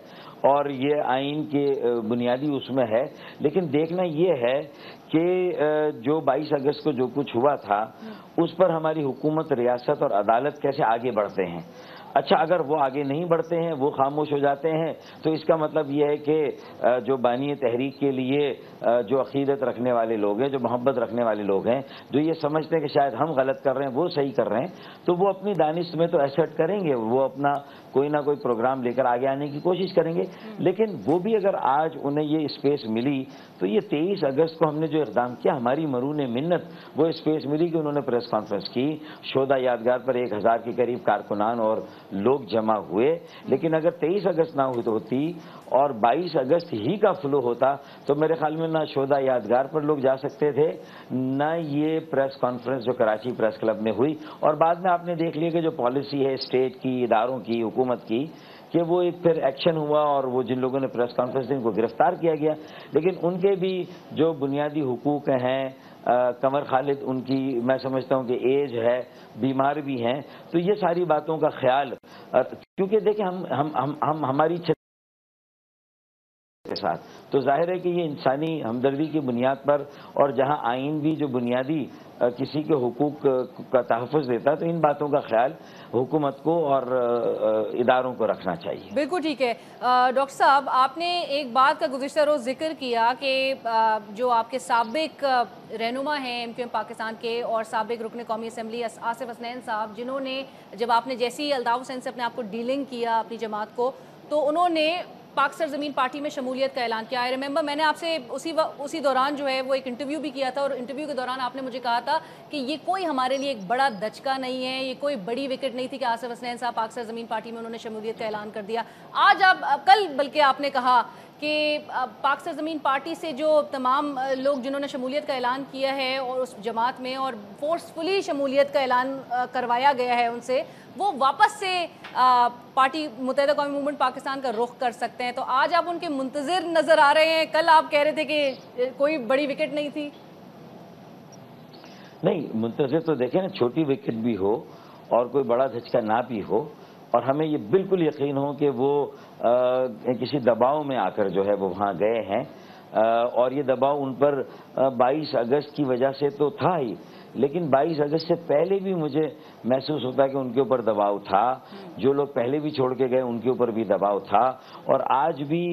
اور یہ آئین کے بنیادی اس میں ہے. لیکن دیکھنا یہ ہے کہ جو 22 اگست کو جو کچھ ہوا تھا اس پر ہماری حکومت، ریاست اور عدالت کیسے آگے بڑھتے ہیں. اچھا اگر وہ آگے نہیں بڑھتے ہیں، وہ خاموش ہو جاتے ہیں، تو اس کا مطلب یہ ہے کہ جو بانی تحریک کے لیے جو عقیدت رکھنے والے لوگ ہیں، جو محبت رکھنے والے لوگ ہیں، جو یہ سمجھتے ہیں کہ شاید ہم غلط کر رہے ہیں وہ صحیح کر رہے ہیں، تو وہ اپنی دانش میں تو ایسرٹ کریں گے، وہ اپنا کوئی نہ کوئی پروگرام لے کر آگے آنے کی کوشش کریں گے. لیکن وہ بھی اگر آج انہیں یہ اسپیس ملی تو یہ 23 اگست کو ہم نے جو اقدام کیا، ہماری مرہون منت وہ اسپیس ملی کہ انہوں نے پریس کانفرنس کی، شودا یادگار پر 1000 کے قریب کارکنان اور لوگ جمع ہوئے. لیکن اگر 23 اگست نہ ہوتی اور 22 اگست ہی کا فلو ہوتا تو میرے خیال میں نہ شودا یادگار پر لوگ جا سکتے تھے، نہ یہ پریس کانفرنس جو کراچی پریس کلب میں ہوئی. اور بعد میں آپ نے دیکھ لیا کہ جو پالیسی ہے اسٹیٹ کی، اداروں کی، حکومت کی، کہ وہ ایک پھر ایکشن ہوا اور وہ جن لوگوں نے پریس کانفرنس دی ان کو گرفتار کیا گیا. لیکن ان کے بھی جو بنیادی حقوق ہیں، قمر خالد ان کی میں سمجھتا ہوں کہ ایج ہے، بیمار بھی ہیں، تو یہ ساری باتوں کا خیال، کیونکہ دیکھیں ہم ہماری کے ساتھ تو ظاہر ہے کہ یہ انسانی ہمدردی کی بنیاد پر، اور جہاں آئین بھی جو بنیادی کسی کے حقوق کا تحفظ دیتا ہے، تو ان باتوں کا خیال حکومت کو اور اداروں کو رکھنا چاہیے. بالکل ٹھیک ہے. ڈاکٹر صاحب آپ نے ایک بات کا گزشتہ روز ذکر کیا کہ جو آپ کے سابق رہنما ہیں ایم کیو ایم پاکستان کے اور سابق رکن قومی اسمبلی آصف حسنین صاحب، جنہوں نے جب آپ نے جیسی الطاف حسین سے اپنے آپ کو ڈیلنگ کیا اپنی جماعت کو، تو انہوں نے پاک سرزمین پارٹی میں شمولیت کا اعلان کیا. آئی ریممبر میں نے آپ سے اسی دوران جو ہے وہ ایک انٹرویو بھی کیا تھا، اور انٹرویو کے دوران آپ نے مجھے کہا تھا کہ یہ کوئی ہمارے لیے ایک بڑا دھچکا نہیں ہے، یہ کوئی بڑی وکٹ نہیں تھی کہ آصف حسنین صاحب پاک سرزمین پارٹی میں انہوں نے شمولیت کا اعلان کر دیا. آج آپ کل بلکہ آپ نے کہا کہ پاک سرزمین پارٹی سے جو تمام لوگ جنہوں نے شمولیت کا اعلان کیا ہے اور اس جماعت میں اور فورسفلی شمولیت کا اعلان کروایا گیا ہے ان سے، وہ واپس سے پارٹی متحدہ قومی موومنٹ پاکستان کا رخ کر سکتے ہیں. تو آج آپ ان کے منتظر نظر آ رہے ہیں، کل آپ کہہ رہے تھے کہ کوئی بڑی وکٹ نہیں تھی. نہیں، منتظر تو دیکھیں نا، چھوٹی وکٹ بھی ہو اور کوئی بڑا دھچکا نہ بھی ہو اور ہمیں یہ بالکل یقین ہو کہ وہ کسی دباؤ میں آ کر جو ہے وہ وہاں گئے ہیں، اور یہ دباؤ ان پر 22 اگست کی وجہ سے تو تھا ہی، لیکن 22 اگست سے پہلے بھی مجھے محسوس ہوتا ہے کہ ان کے اوپر دباؤ تھا، جو لوگ پہلے بھی چھوڑ کے گئے ان کے اوپر بھی دباؤ تھا، اور آج بھی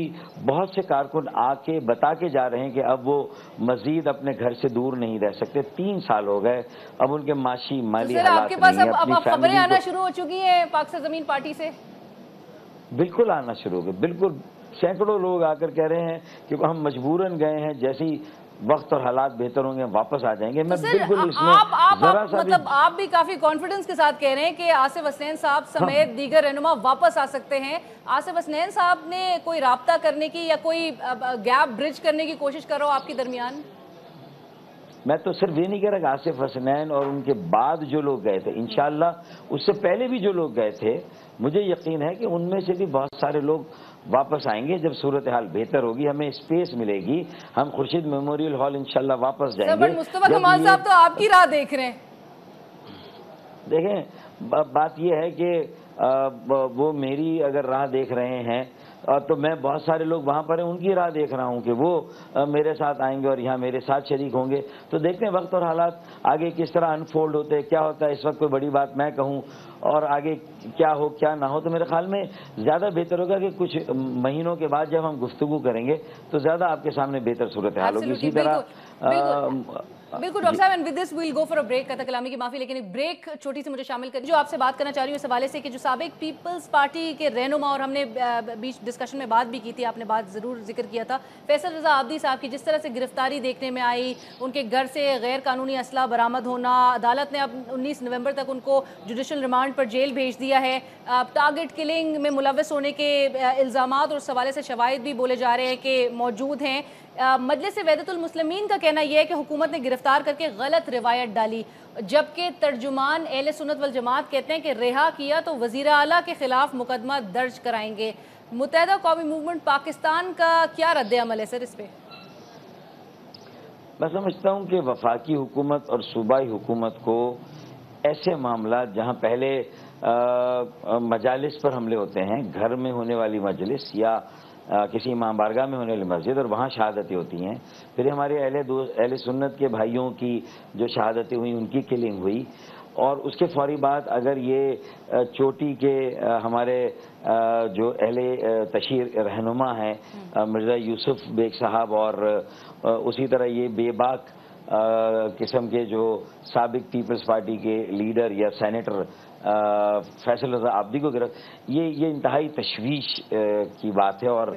بہت سے کارکن آ کے بتا کے جا رہے ہیں کہ اب وہ مزید اپنے گھر سے دور نہیں رہ سکتے۔ 3 سال ہو گئے، اب ان کے معاشی مالی آپ حالات کے پاس نہیں ہیں، اب اپنی خبریں فیملی آنا کو شروع ہو چکی ہیں پاک سرزمین پارٹی سے؟ بالکل آنا شروع ہو گئے، بالکل سینکڑوں لوگ آ کر کہہ رہے ہیں کہ ہم مجبوراً گئے ہیں، جیسی وقت اور حالات بہتر ہوں گے واپس آ جائیں گے۔ میں بالکل اس میں ذرا سا بھی مطلب آپ بھی کافی کانفیڈنس کے ساتھ کہہ رہے ہیں کہ آصف حسنین صاحب سمیت دیگر رہنما واپس آ سکتے ہیں۔ آصف حسنین صاحب نے کوئی رابطہ کرنے کی یا کوئی گیپ برج کرنے کی کوشش کر رہا ہو آپ کے درمیان؟ میں تو صرف یہ نہیں کہہ رہا کہ آصف حسنین اور ان کے بعد جو لوگ گئے تھے، انشاءاللہ اس سے پہلے بھی جو لوگ گئے تھے، مجھے یقین ہے کہ ان میں سے بھی بہت سارے لوگ واپس آئیں گے جب صورتحال بہتر ہوگی، ہمیں اسپیس ملے گی، ہم خورشید میموریل ہال انشاءاللہ واپس جائیں گے۔ مصطفیٰ کمال صاحب تو آپ کی راہ دیکھ رہے ہیں۔ دیکھیں بات یہ ہے کہ وہ میری اگر راہ دیکھ رہے ہیں تو میں بہت سارے لوگ وہاں پر ہیں ان کی راہ دیکھ رہا ہوں کہ وہ میرے ساتھ آئیں گے اور یہاں میرے ساتھ شریک ہوں گے، تو دیکھتے ہیں وقت اور حالات آگے کس طرح انفولڈ ہوتے ہیں، کیا ہوتا ہے۔ اس وقت کوئی بڑی بات میں کہوں اور آگے کیا ہو کیا نہ ہو، تو میرے خیال میں زیادہ بہتر ہوگا کہ کچھ مہینوں کے بعد جب ہم گفتگو کریں گے تو زیادہ آپ کے سامنے بہتر صورتحال ہوگی۔ اسی طرح بالکل ڈاکٹر صاحب، and with this we'll go for a break. قطع کلامی کی معافی، لیکن ایک بریک چھوٹی سی مجھے شامل کر جو آپ سے بات کرنا چاہ رہی ہوں اس حوالے سے کہ جو سابق پیپلز پارٹی کے رہنما، اور ہم نے بیچ ڈسکشن میں بات بھی کی تھی، آپ نے بات ضرور ذکر کیا تھا، فیصل رضا عابدی صاحب کی جس طرح سے گرفتاری دیکھنے میں آئی، ان کے گھر سے غیر قانونی اسلحہ برآمد ہونا، عدالت نے اب 19 نومبر تک ان کو جوڈیشل ریمانڈ پر جیل بھیج دیا ہے، ٹارگٹ کلنگ میں ملوث ہونے کے الزامات اور اس حوالے سے شواہد بھی بولے جا رہے ہیں کہ موجود ہیں۔ مجلس وحدت المسلمین کا کہنا یہ ہے کہ حکومت نے گرفتار کر کے غلط روایت ڈالی، جبکہ ترجمان اہل سنت والجماعت کہتے ہیں کہ رہا کیا تو وزیر اعلیٰ کے خلاف مقدمہ درج کرائیں گے۔ متحدہ قومی موومنٹ پاکستان کا کیا رد عمل ہے سر اس پہ؟ میں سمجھتا ہوں کہ وفاقی حکومت اور صوبائی حکومت کو ایسے معاملات جہاں پہلے مجالس پر حملے ہوتے ہیں، گھر میں ہونے والی مجلس یا کسی امام بارگاہ میں ہونے والی مسجد، اور وہاں شہادتیں ہوتی ہیں، پھر ہمارے اہل سنت کے بھائیوں کی جو شہادتیں ہوئیں ان کی کلنگ ہوئی، اور اس کے فوری بعد اگر یہ چوٹی کے ہمارے جو اہل تشیع رہنما ہیں مرزا یوسف بیگ صاحب، اور اسی طرح یہ بے باک قسم کے جو سابق پیپلز پارٹی کے لیڈر یا سینیٹر فیصل رضا عابدی کو یہ انتہائی تشویش کی بات ہے، اور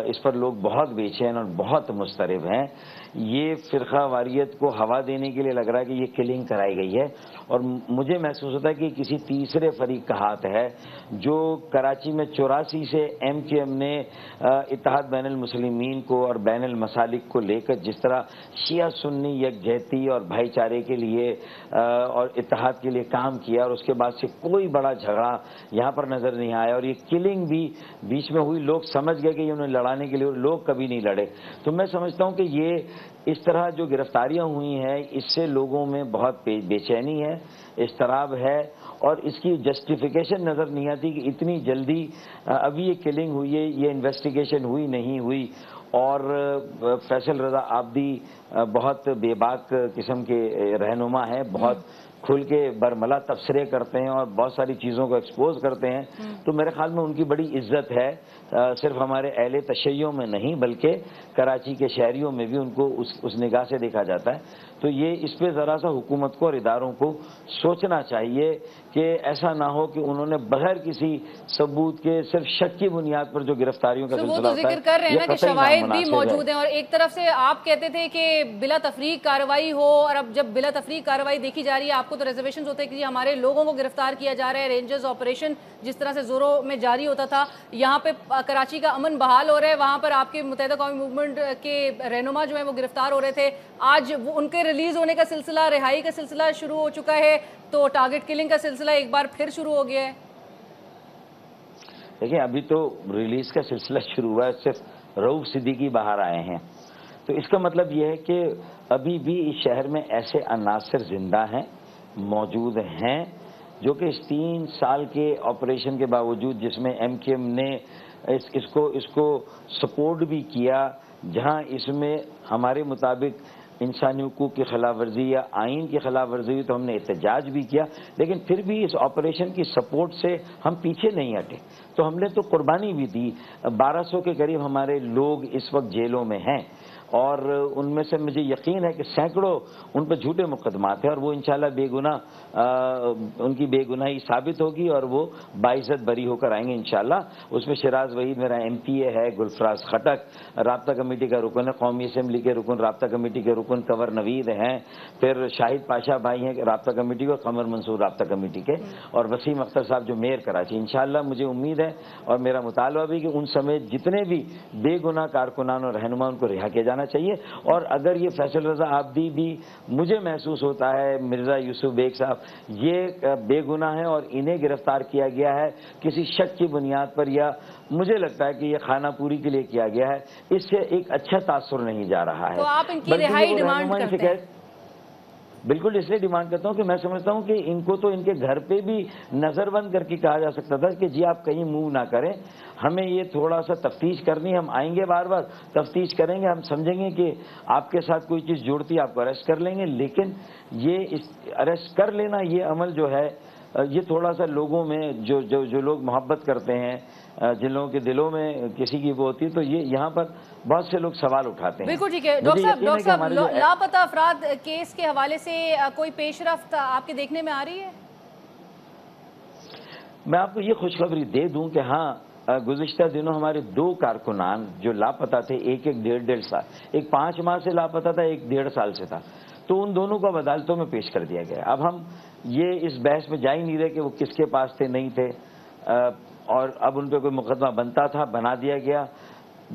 اس پر لوگ بہت بے چین اور بہت مضطرب ہیں۔ یہ فرقہ واریت کو ہوا دینے کے لیے لگ رہا ہے کہ یہ کلنگ کرائی گئی ہے، اور مجھے محسوس ہوتا ہے کہ کسی تیسرے فریق کا ہاتھ ہے، جو کراچی میں 84 سے ایم کیو ایم نے اتحاد بین المسلمین کو اور بین المسالک کو لے کر جس طرح شیعہ سنی یکجہتی اور بھائی چارے کے لیے اور اتحاد کے لیے کام کیا، اور اس کے بعد سے کوئی بڑا جھگڑا یہاں پر نظر نہیں آیا، اور یہ کلنگ بھی بیچ میں ہوئی، لوگ سمجھ گئے کہ یہ انہیں لڑانے کے لیے، لوگ کبھی نہیں لڑے۔ تو میں سمجھتا ہوں کہ یہ اس طرح جو گرفتاریاں ہوئی ہیں اس سے لوگوں میں بہت بے چینی ہے، اضطراب ہے، اور اس کی جسٹیفیکیشن نظر نہیں آتی کہ اتنی جلدی ابھی یہ کلنگ ہوئی ہے، یہ انویسٹیگیشن ہوئی نہیں ہوئی، اور فیصل رضا عابدی بہت بے باک قسم کے رہنما ہیں، بہت کھل کے برملا تبصرے کرتے ہیں اور بہت ساری چیزوں کو ایکسپوز کرتے ہیں، تو میرے خیال میں ان کی بڑی عزت ہے، صرف ہمارے اہل تشیعوں میں نہیں بلکہ کراچی کے شہریوں میں بھی ان کو اس نگاہ سے دیکھا جاتا ہے۔ تو یہ اس پہ ذرا سا حکومت کو اور اداروں کو سوچنا چاہیے کہ ایسا نہ ہو کہ انہوں نے بغیر کسی ثبوت کے صرف شک کی بنیاد پر جو گرفتاریوں کا سلسلہ ہوتا ہے، ذکر کر رہے ہیں نا کہ شواہد بھی موجود ہیں، اور ایک طرف سے آپ کہتے تھے کہ بلا تفریق کارروائی ہو، اور اب جب بلا تفریق کارروائی دیکھی جا رہی ہے آپ کو تو ریزرویشنز ہوتے ہیں کہ ہمارے لوگوں کو گرفتار کیا جا رہا ہے، رینجرز آپریشن جس طرح سے زوروں میں جاری ہوتا تھا، یہاں پہ کراچی کا امن بحال ہو رہا ہے، وہاں پر آپ کے متحدہ قومی موومنٹ کے رہنما جو ہیں وہ گرفتار ہو رہے تھے، آج ان کے ریلیز ہونے کا سلسلہ، رہائی کا سلسلہ شروع ہو چکا ہے، تو ٹارگٹ کلنگ کا سلسلہ ایک بار پھر شروع ہو گیا ہے۔ دیکھیں ابھی تو ریلیز کا سلسلہ شروع ہوا ہے، صرف رؤوف صدیقی باہر آئے ہیں، تو اس کا مطلب یہ ہے کہ ابھی بھی اس شہر میں ایسے عناصر زندہ ہیں، موجود ہیں، جو کہ اس 3 سال کے آپریشن کے باوجود جس میں MKM نے اس کو سپورٹ بھی کیا، جہاں اس میں ہمارے مطابق انسانی حقوق کی خلاف ورزی یا آئین کی خلاف ورزی ہوئی تو ہم نے احتجاج بھی کیا، لیکن پھر بھی اس آپریشن کی سپورٹ سے ہم پیچھے نہیں ہٹے، تو ہم نے تو قربانی بھی دی۔ 1200 کے قریب ہمارے لوگ اس وقت جیلوں میں ہیں، اور ان میں سے مجھے یقین ہے کہ سینکڑوں ان پر جھوٹے مقدمات ہیں، اور وہ انشاءاللہ بے گناہ ان کی بے گناہی ثابت ہوگی اور وہ باعزت بری ہو کر آئیں گے انشاءاللہ۔ اس میں شیراز وحید میرا MPA ہے، گلفراز خٹک رابطہ کمیٹی کا رکن ہے، قومی اسمبلی کے رکن، رابطہ کمیٹی کے رکن کنور نوید ہیں، پھر شاہد پاشا بھائی ہیں رابطہ کمیٹی کے، قمر منصور رابطہ کمیٹی کے، اور وسیم اختر صاحب جو میئر کراچی۔ انشاءاللہ مجھے امید ہے اور میرا مطالبہ بھی کہ ان سمیت جتنے بھی بے گناہ کارکنان اور رہنما ان کو رہا کیا جانا چاہیے، اور اگر یہ فیصل رضا عابدی بھی مجھے محسوس ہوتا ہے مرزا یوسف بیگ صاحب یہ بے گناہ ہیں اور انہیں گرفتار کیا گیا ہے کسی شک کی بنیاد پر، یا مجھے لگتا ہے کہ یہ خانہ پوری کے لیے کیا گیا ہے، اس سے ایک اچھا تاثر نہیں جا رہا ہے۔ تو آپ ان کی رہائی ڈیمانڈ کرتے ہیں؟ بالکل اس لیے ڈیمانڈ کرتا ہوں کہ میں سمجھتا ہوں کہ ان کو تو ان کے گھر پہ بھی نظر بند کر کے کہا جا سکتا تھا کہ جی آپ کہیں موو نہ کریں، ہمیں یہ تھوڑا سا تفتیش کرنی، ہم آئیں گے بار بار تفتیش کریں گے، ہم سمجھیں گے کہ آپ کے ساتھ کوئی چیز جوڑتی ہے آپ کو اریسٹ کر لیں گے، لیکن یہ اریسٹ کر لینا یہ عمل جو ہے یہ تھوڑا سا لوگوں میں جو لوگ محبت کرتے ہیں، جن لوگوں کے دلوں میں کسی کی وہ ہوتی ہے، تو یہ یہاں پر بہت سے لوگ سوال اٹھاتے ہیں۔ بالکل ٹھیک ہے ڈاکٹر صاحب لاپتہ افراد کیس کے حوالے سے کوئی پیش رفت آپ کے دیکھنے میں آ رہی ہے؟ میں آپ کو یہ خوشخبری دے دوں کہ ہاں گزشتہ دنوں ہمارے 2 کارکنان جو لاپتہ تھے، ایک 1.5 سال، ایک 5 ماہ سے لاپتہ تھا، ایک 1.5 سال سے تھا، تو ان دونوں کو اب عدالتوں میں پیش کر دیا گیا۔ اب ہم یہ اس بحث میں جا ہی نہیں رہے کہ وہ کس کے پاس تھے نہیں تھے، اور اب ان پہ کوئی مقدمہ بنتا تھا بنا دیا گیا،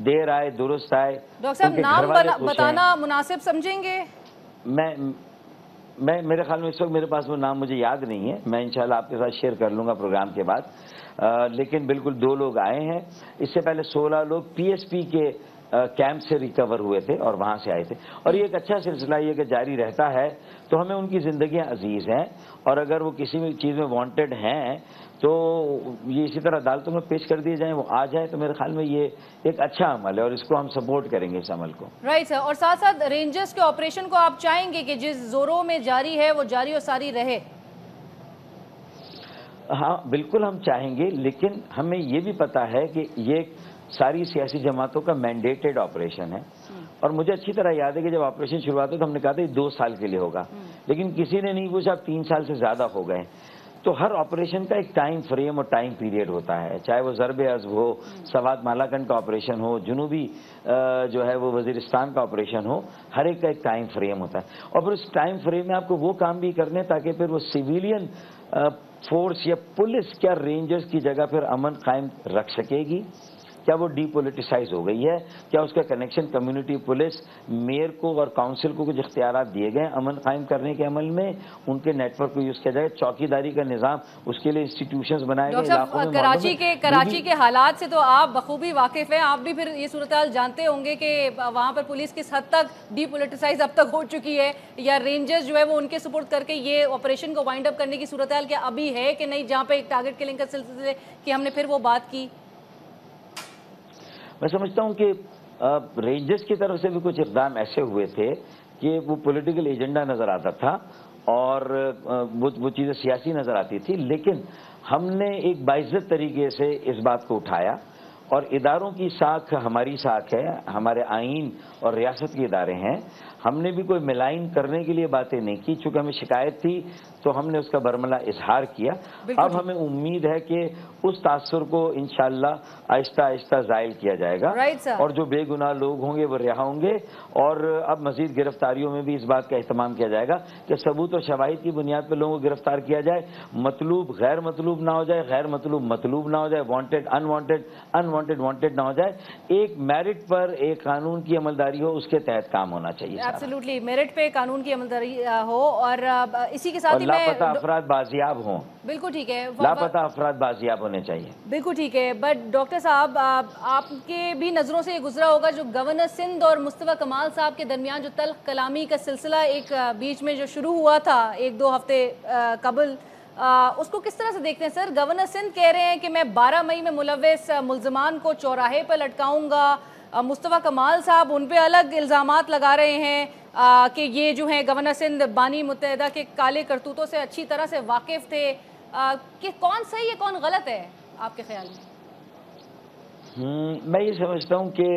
دیر آئے درست آئے۔ ڈاکٹر صاحب نام بتانا مناسب سمجھیں گے؟ میں میرے خیال میں اس وقت میرے پاس وہ نام مجھے یاد نہیں ہے، میں انشاءاللہ آپ کے ساتھ شیئر کر لوں گا پروگرام کے بعد، لیکن بالکل 2 لوگ آئے ہیں، اس سے پہلے 16 لوگ PSP کے کیمپ سے ریکور ہوئے تھے اور وہاں سے آئے تھے، اور یہ ایک اچھا سلسلہ یہ کہ جاری رہتا ہے، تو ہمیں ان کی زندگیاں عزیز ہیں، اور اگر وہ کسی بھی چیز میں وانٹڈ ہیں تو یہ اسی طرح عدالتوں میں پیش کر دیے جائیں، وہ آ جائیں، تو میرے خیال میں یہ ایک اچھا عمل ہے اور اس کو ہم سپورٹ کریں گے اس عمل کو۔ رائٹ سر، اور ساتھ ساتھ رینجرز کے آپریشن کو آپ چاہیں گے کہ جس زوروں میں جاری ہے وہ جاری و ساری رہے؟ ہاں بالکل ہم چاہیں گے، لیکن ہمیں یہ بھی پتا ہے کہ یہ ساری سیاسی جماعتوں کا مینڈیٹڈ آپریشن ہے، اور مجھے اچھی طرح یاد ہے کہ جب آپریشن شروع ہوا تو ہم نے کہا تھا یہ 2 سال کے لیے ہوگا، لیکن کسی نے نہیں پوچھا، اب 3 سال سے زیادہ ہو گئے۔ تو ہر آپریشن کا ایک ٹائم فریم اور ٹائم پیریڈ ہوتا ہے، چاہے وہ ضرب عزب ہو، سوات مالاکنڈ کا آپریشن ہو، جنوبی جو ہے وہ وزیرستان کا آپریشن ہو، ہر ایک کا ایک ٹائم فریم ہوتا ہے، اور پھر اس ٹائم فریم میں آپ کو وہ کام بھی کرنے تاکہ پھر وہ سویلین فورس یا پولیس کیا رینجرز کی جگہ پھر امن قائم رکھ سکے گی؟ کیا وہ ڈی پولیٹیسائز ہو گئی ہے؟ کیا اس کا کنیکشن کمیونٹی پولیس میئر کو اور کاؤنسل کو کچھ اختیارات دیے گئے امن قائم کرنے کے عمل میں؟ ان کے نیٹ ورک کو یوز کیا جائے، چوکیداری کا نظام، اس کے لیے انسٹیٹیوشنز بنائے گئے علاقوں میں۔ کراچی کے حالات سے تو آپ بخوبی واقف ہیں، آپ بھی پھر یہ صورتحال جانتے ہوں گے کہ وہاں پر پولیس کس حد تک ڈی پولیٹیسائز اب تک ہو چکی ہے، یا رینجرز جو ہے وہ ان کے سپورٹ کر کے یہ آپریشن کو وائنڈ اپ کرنے کی صورتحال کیا ابھی ہے کہ نہیں، جہاں پہ ایک ٹارگٹ کلنگ کا سلسلے کی ہم نے پھر وہ بات کی؟ میں سمجھتا ہوں کہ رینجرز کی طرف سے بھی کچھ اقدام ایسے ہوئے تھے کہ وہ پولیٹیکل ایجنڈا نظر آتا تھا اور وہ چیزیں سیاسی نظر آتی تھی، لیکن ہم نے ایک باعزت طریقے سے اس بات کو اٹھایا، اور اداروں کی ساکھ ہماری ساکھ ہے، ہمارے آئین اور ریاست کے ادارے ہیں، ہم نے بھی کوئی ملائن کرنے کے لیے باتیں نہیں کی، چونکہ ہمیں شکایت تھی تو ہم نے اس کا برملہ اظہار کیا۔ اب ہمیں امید ہے کہ اس تاثر کو انشاءاللہ آہستہ آہستہ زائل کیا جائے گا، اور جو بے گناہ لوگ ہوں گے وہ رہا ہوں گے، اور اب مزید گرفتاریوں میں بھی اس بات کا اہتمام کیا جائے گا کہ ثبوت اور شواہد کی بنیاد پر لوگوں کو گرفتار کیا جائے، مطلوب غیر مطلوب نہ ہو جائے، غیر مطلوب مطلوب نہ ہو جائے، وانٹڈ ان وانٹڈ، ان وانٹڈ وانٹڈ نہ ہو جائے، ایک میرٹ پر ایک قانون کی عملداری ہو، اس کے تحت کام ہونا چاہیے۔ ایبسلیوٹلی میرٹ پہ قانون کی عملداری ہو، اور اسی کے ساتھ ہی لاپتہ افراد بازیاب ہوں۔ بالکل ٹھیک ہے، لاپتہ افراد بازیاب ہونے چاہیے۔ بالکل ٹھیک ہے، بٹ ڈاکٹر صاحب آپ کے بھی نظروں سے یہ گزرا ہوگا جو گورنر سندھ اور مصطفیٰ کمال صاحب کے درمیان جو تلخ کلامی کا سلسلہ ایک بیچ میں جو شروع ہوا تھا 1-2 ہفتے قبل، اس کو کس طرح سے دیکھتے ہیں سر؟ گورنر سندھ کہہ رہے ہیں کہ میں 12 مئی میں ملوث ملزمان کو چوراہے پر لٹکاؤں گا. مصطفیٰ کمال صاحب ان پہ الگ الزامات لگا رہے ہیں کہ یہ جو ہیں گورنر سندھ بانی متحدہ کے کالے کرتوتوں سے اچھی طرح سے واقف تھے. کہ کون صحیح ہے کون غلط ہے آپ کے خیال میں؟ میں یہ سمجھتا ہوں کہ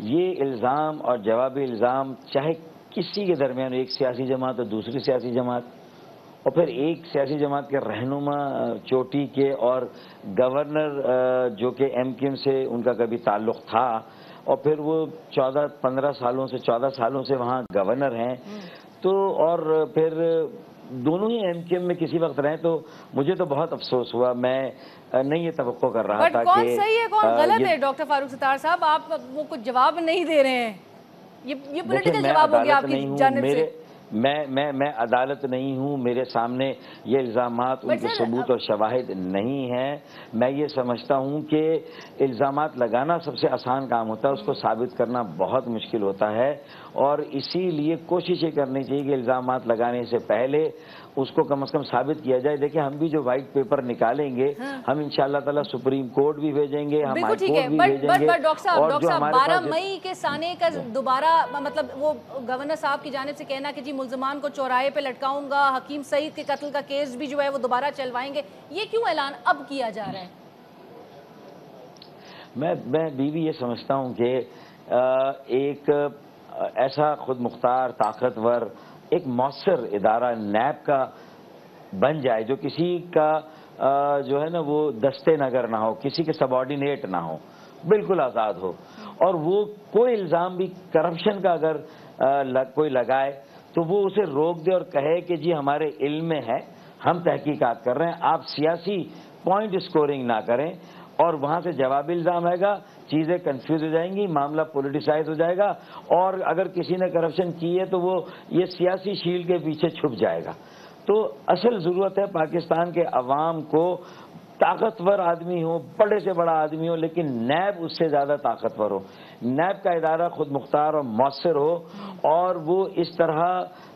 یہ الزام اور جوابی الزام چاہے کسی کے درمیان، ایک سیاسی جماعت اور دوسری سیاسی جماعت، اور پھر ایک سیاسی جماعت کے رہنما چوٹی کے اور گورنر جو کہ ایم کیو ایم سے ان کا کبھی تعلق تھا اور پھر وہ 14 سالوں سے وہاں گورنر ہیں، تو اور پھر دونوں ہی ایم کیو ایم میں کسی وقت رہیں، تو مجھے تو بہت افسوس ہوا. میں نہیں یہ توقع کر رہا تھا کہ کون صحیح ہے کون غلط ہے. ڈاکٹر فاروق ستار صاحب آپ وہ کچھ جواب نہیں دے رہے ہیں. یہ پولیٹیکل جواب ہو گیا آپ کی جانب سے. میں عدالت نہیں ہوں، میرے سامنے یہ الزامات ان کے ثبوت اور شواہد نہیں ہیں. میں یہ سمجھتا ہوں کہ الزامات لگانا سب سے آسان کام ہوتا ہے، اس کو ثابت کرنا بہت مشکل ہوتا ہے، اور اسی لیے کوشش یہ کرنی چاہیے کہ الزامات لگانے سے پہلے اس کو کم از کم ثابت کیا جائے. دیکھیں ہم بھی جو وائٹ پیپر نکالیں گے ہم انشاءاللہ تعالی سپریم کورٹ بھی بھیجیں گے، ہم ہائی کورٹ بھی بھیجیں گے. ڈاکٹر صاحب 12 مئی کے سانے کا دوبارہ مطلب وہ گورنر صاحب کی جانب سے کہنا کہ جی ملزمان کو چوراہے پہ لٹکاؤں گا، حکیم سعید کے قتل کا کیس بھی جو ہے وہ دوبارہ چلوائیں گے، یہ کیوں اعلان اب کیا جا رہا ہے؟ میں بھی یہ سمجھتا ہوں کہ ایک ایسا خود مختار طاقتور ایک مؤثر ادارہ نیب کا بن جائے جو کسی کا جو ہے نا وہ دستے نگر نہ ہو، کسی کے سب آرڈینیٹ نہ ہو، بالکل آزاد ہو، اور وہ کوئی الزام بھی کرپشن کا اگر کوئی لگائے تو وہ اسے روک دے اور کہے کہ جی ہمارے علم میں ہے، ہم تحقیقات کر رہے ہیں، آپ سیاسی پوائنٹ اسکورنگ نہ کریں. اور وہاں سے جوابی الزام آئے گا، چیزیں کنفیوز ہو جائیں گی، معاملہ پولیٹیسائز ہو جائے گا، اور اگر کسی نے کرپشن کی ہے تو وہ یہ سیاسی شیلڈ کے پیچھے چھپ جائے گا. تو اصل ضرورت ہے پاکستان کے عوام کو طاقتور آدمی ہو، بڑے سے بڑا آدمی ہو، لیکن نیب اس سے زیادہ طاقتور ہو. نیب کا ادارہ خود مختار اور مؤثر ہو، اور وہ اس طرح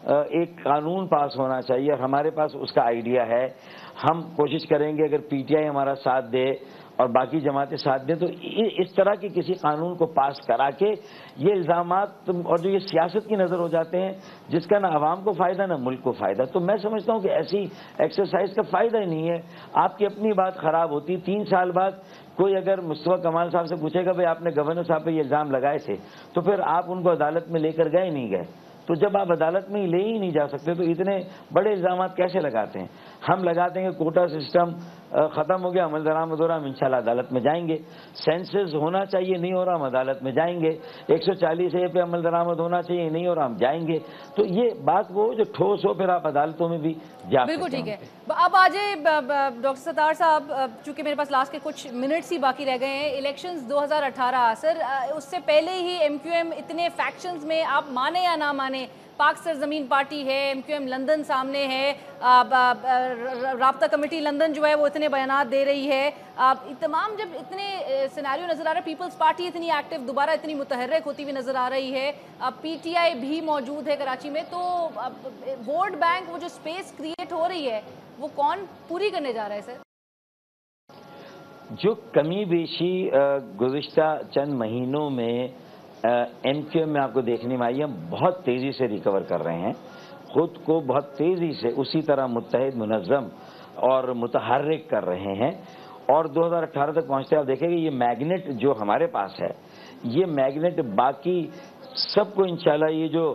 ایک قانون پاس ہونا چاہیے. اور ہمارے پاس اس کا آئیڈیا ہے، ہم کوشش کریں گے اگر پی ٹی آئی ہمارا ساتھ دے اور باقی جماعتیں ساتھ دیں تو اس طرح کی کسی قانون کو پاس کرا کے یہ الزامات اور جو یہ سیاست کی نظر ہو جاتے ہیں جس کا نہ عوام کو فائدہ نہ ملک کو فائدہ، تو میں سمجھتا ہوں کہ ایسی ایکسرسائز کا فائدہ ہی نہیں ہے. آپ کی اپنی بات خراب ہوتی، 3 سال بعد کوئی اگر مصطفیٰ کمال صاحب سے پوچھے گا بھائی آپ نے گورنر صاحب پہ یہ الزام لگائے تھے، تو پھر آپ ان کو عدالت میں لے کر گئے نہیں گئے. تو جب آپ عدالت میں ہی لے ہی نہیں جا سکتے تو اتنے بڑے الزامات کیسے لگاتے ہیں؟ ہم لگاتے ہیں کہ کوٹا سسٹم ختم ہو گیا، عمل درآمد ہو رہا، ہم انشاءاللہ عدالت میں جائیں گے. سینسز ہونا چاہیے، نہیں ہو رہا، ہم عدالت میں جائیں گے. 140A پہ عمل درآمد ہونا چاہیے، نہیں ہو رہا، ہم جائیں گے. تو یہ بات وہ جو ٹھوس ہو پھر آپ عدالتوں میں بھی جا سکتے ہیں. بالکل ٹھیک ہے. اب آجے ڈاکٹر ستار صاحب، چونکہ میرے پاس لاسٹ کے کچھ منٹس ہی باقی رہ گئے ہیں، الیکشنز 2018 سر، اس سے پہلے ہی ایم کیو ایم اتنے فیکشنز میں، آپ مانے یا نہ مانے، پاک سرزمین پارٹی ہے، ایم کیو ایم لندن سامنے ہے، رابطہ کمیٹی لندن جو ہے وہ اتنے بیانات دے رہی ہے، تمام جب اتنے سیناریو نظر آ رہا ہے، پیپلز پارٹی اتنی ایکٹیو دوبارہ اتنی متحرک ہوتی ہوئی نظر آ رہی ہے، پی ٹی آئی بھی موجود ہے کراچی میں، تو ووٹ بینک وہ جو سپیس کریٹ ہو رہی ہے وہ کون پوری کرنے جا رہا ہے سر؟ جو کمی بیشی گزشتہ چند مہینوں میں ایم کیو ایم میں آپ کو دیکھنے میں آئی ہے، بہت تیزی سے ریکور کر رہے ہیں خود کو، بہت تیزی سے اسی طرح متحد، منظم اور متحرک کر رہے ہیں. اور 2018 تک پہنچتے آپ دیکھیں گے یہ میگنیٹ جو ہمارے پاس ہے، یہ میگنیٹ باقی سب کو انشاءاللہ یہ جو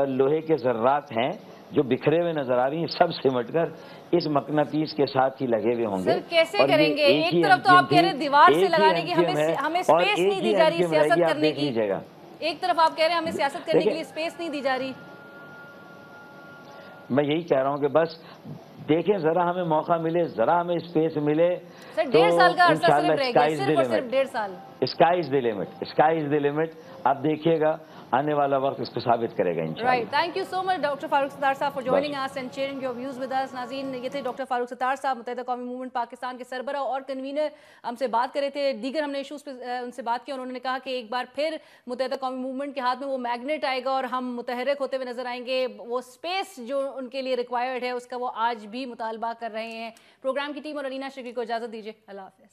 لوہے کے ذرات ہیں جو بکھرے ہوئے نظر آ رہی ہیں سب سمٹ کر اس مقناطیس کے ساتھ ہی لگے ہوئے ہوں گے. سر کیسے کریں گے؟ ایک طرف تو آپ کہہ رہے ہیں دیوار سے لگانے کی ہمیں سپیس نہیں دی جا رہی سیاست کرنے کی، ایک طرف آپ کہہ رہے ہیں ہمیں سیاست کرنے کے لیے سپیس نہیں دی جا رہی. میں یہی کہہ رہا ہوں کہ بس دیکھیں، ذرا ہمیں موقع ملے، ذرا ہمیں اسپیس ملے. سر 1.5 سال کا عرصہ صرف رہ گیا، صرف اور صرف 1.5 سال. Sky is the limit, sky is the limit. آپ دیکھیے گا آنے والا وقت اس کو ثابت کرے گا انشاءاللہ. Right. Thank you so much, Dr. Farooq Sattar صاحب, for joining us and sharing your views with us. ناظرین, یہ تھے ڈاکٹر فاروق ستار صاحب, متحدہ قومی موومنٹ پاکستان کے سربراہ اور کنوینر. ہم سے بات کر رہے تھے, دیگر ہم نے ایشوز پہ ان سے بات کی, انہوں نے کہا کہ ایک بار پھر متحدہ قومی موومنٹ کے ہاتھ میں وہ میگنیٹ آئے گا اور ہم متحرک ہوتے ہوئے نظر آئیں گے. وہ اسپیس جو ان کے لیے ریکوائرڈ ہے اس کا وہ آج بھی مطالبہ کر رہے ہیں. پروگرام کی ٹیم اور علینا شگری کو اجازت دیجیے. اللہ حافظ.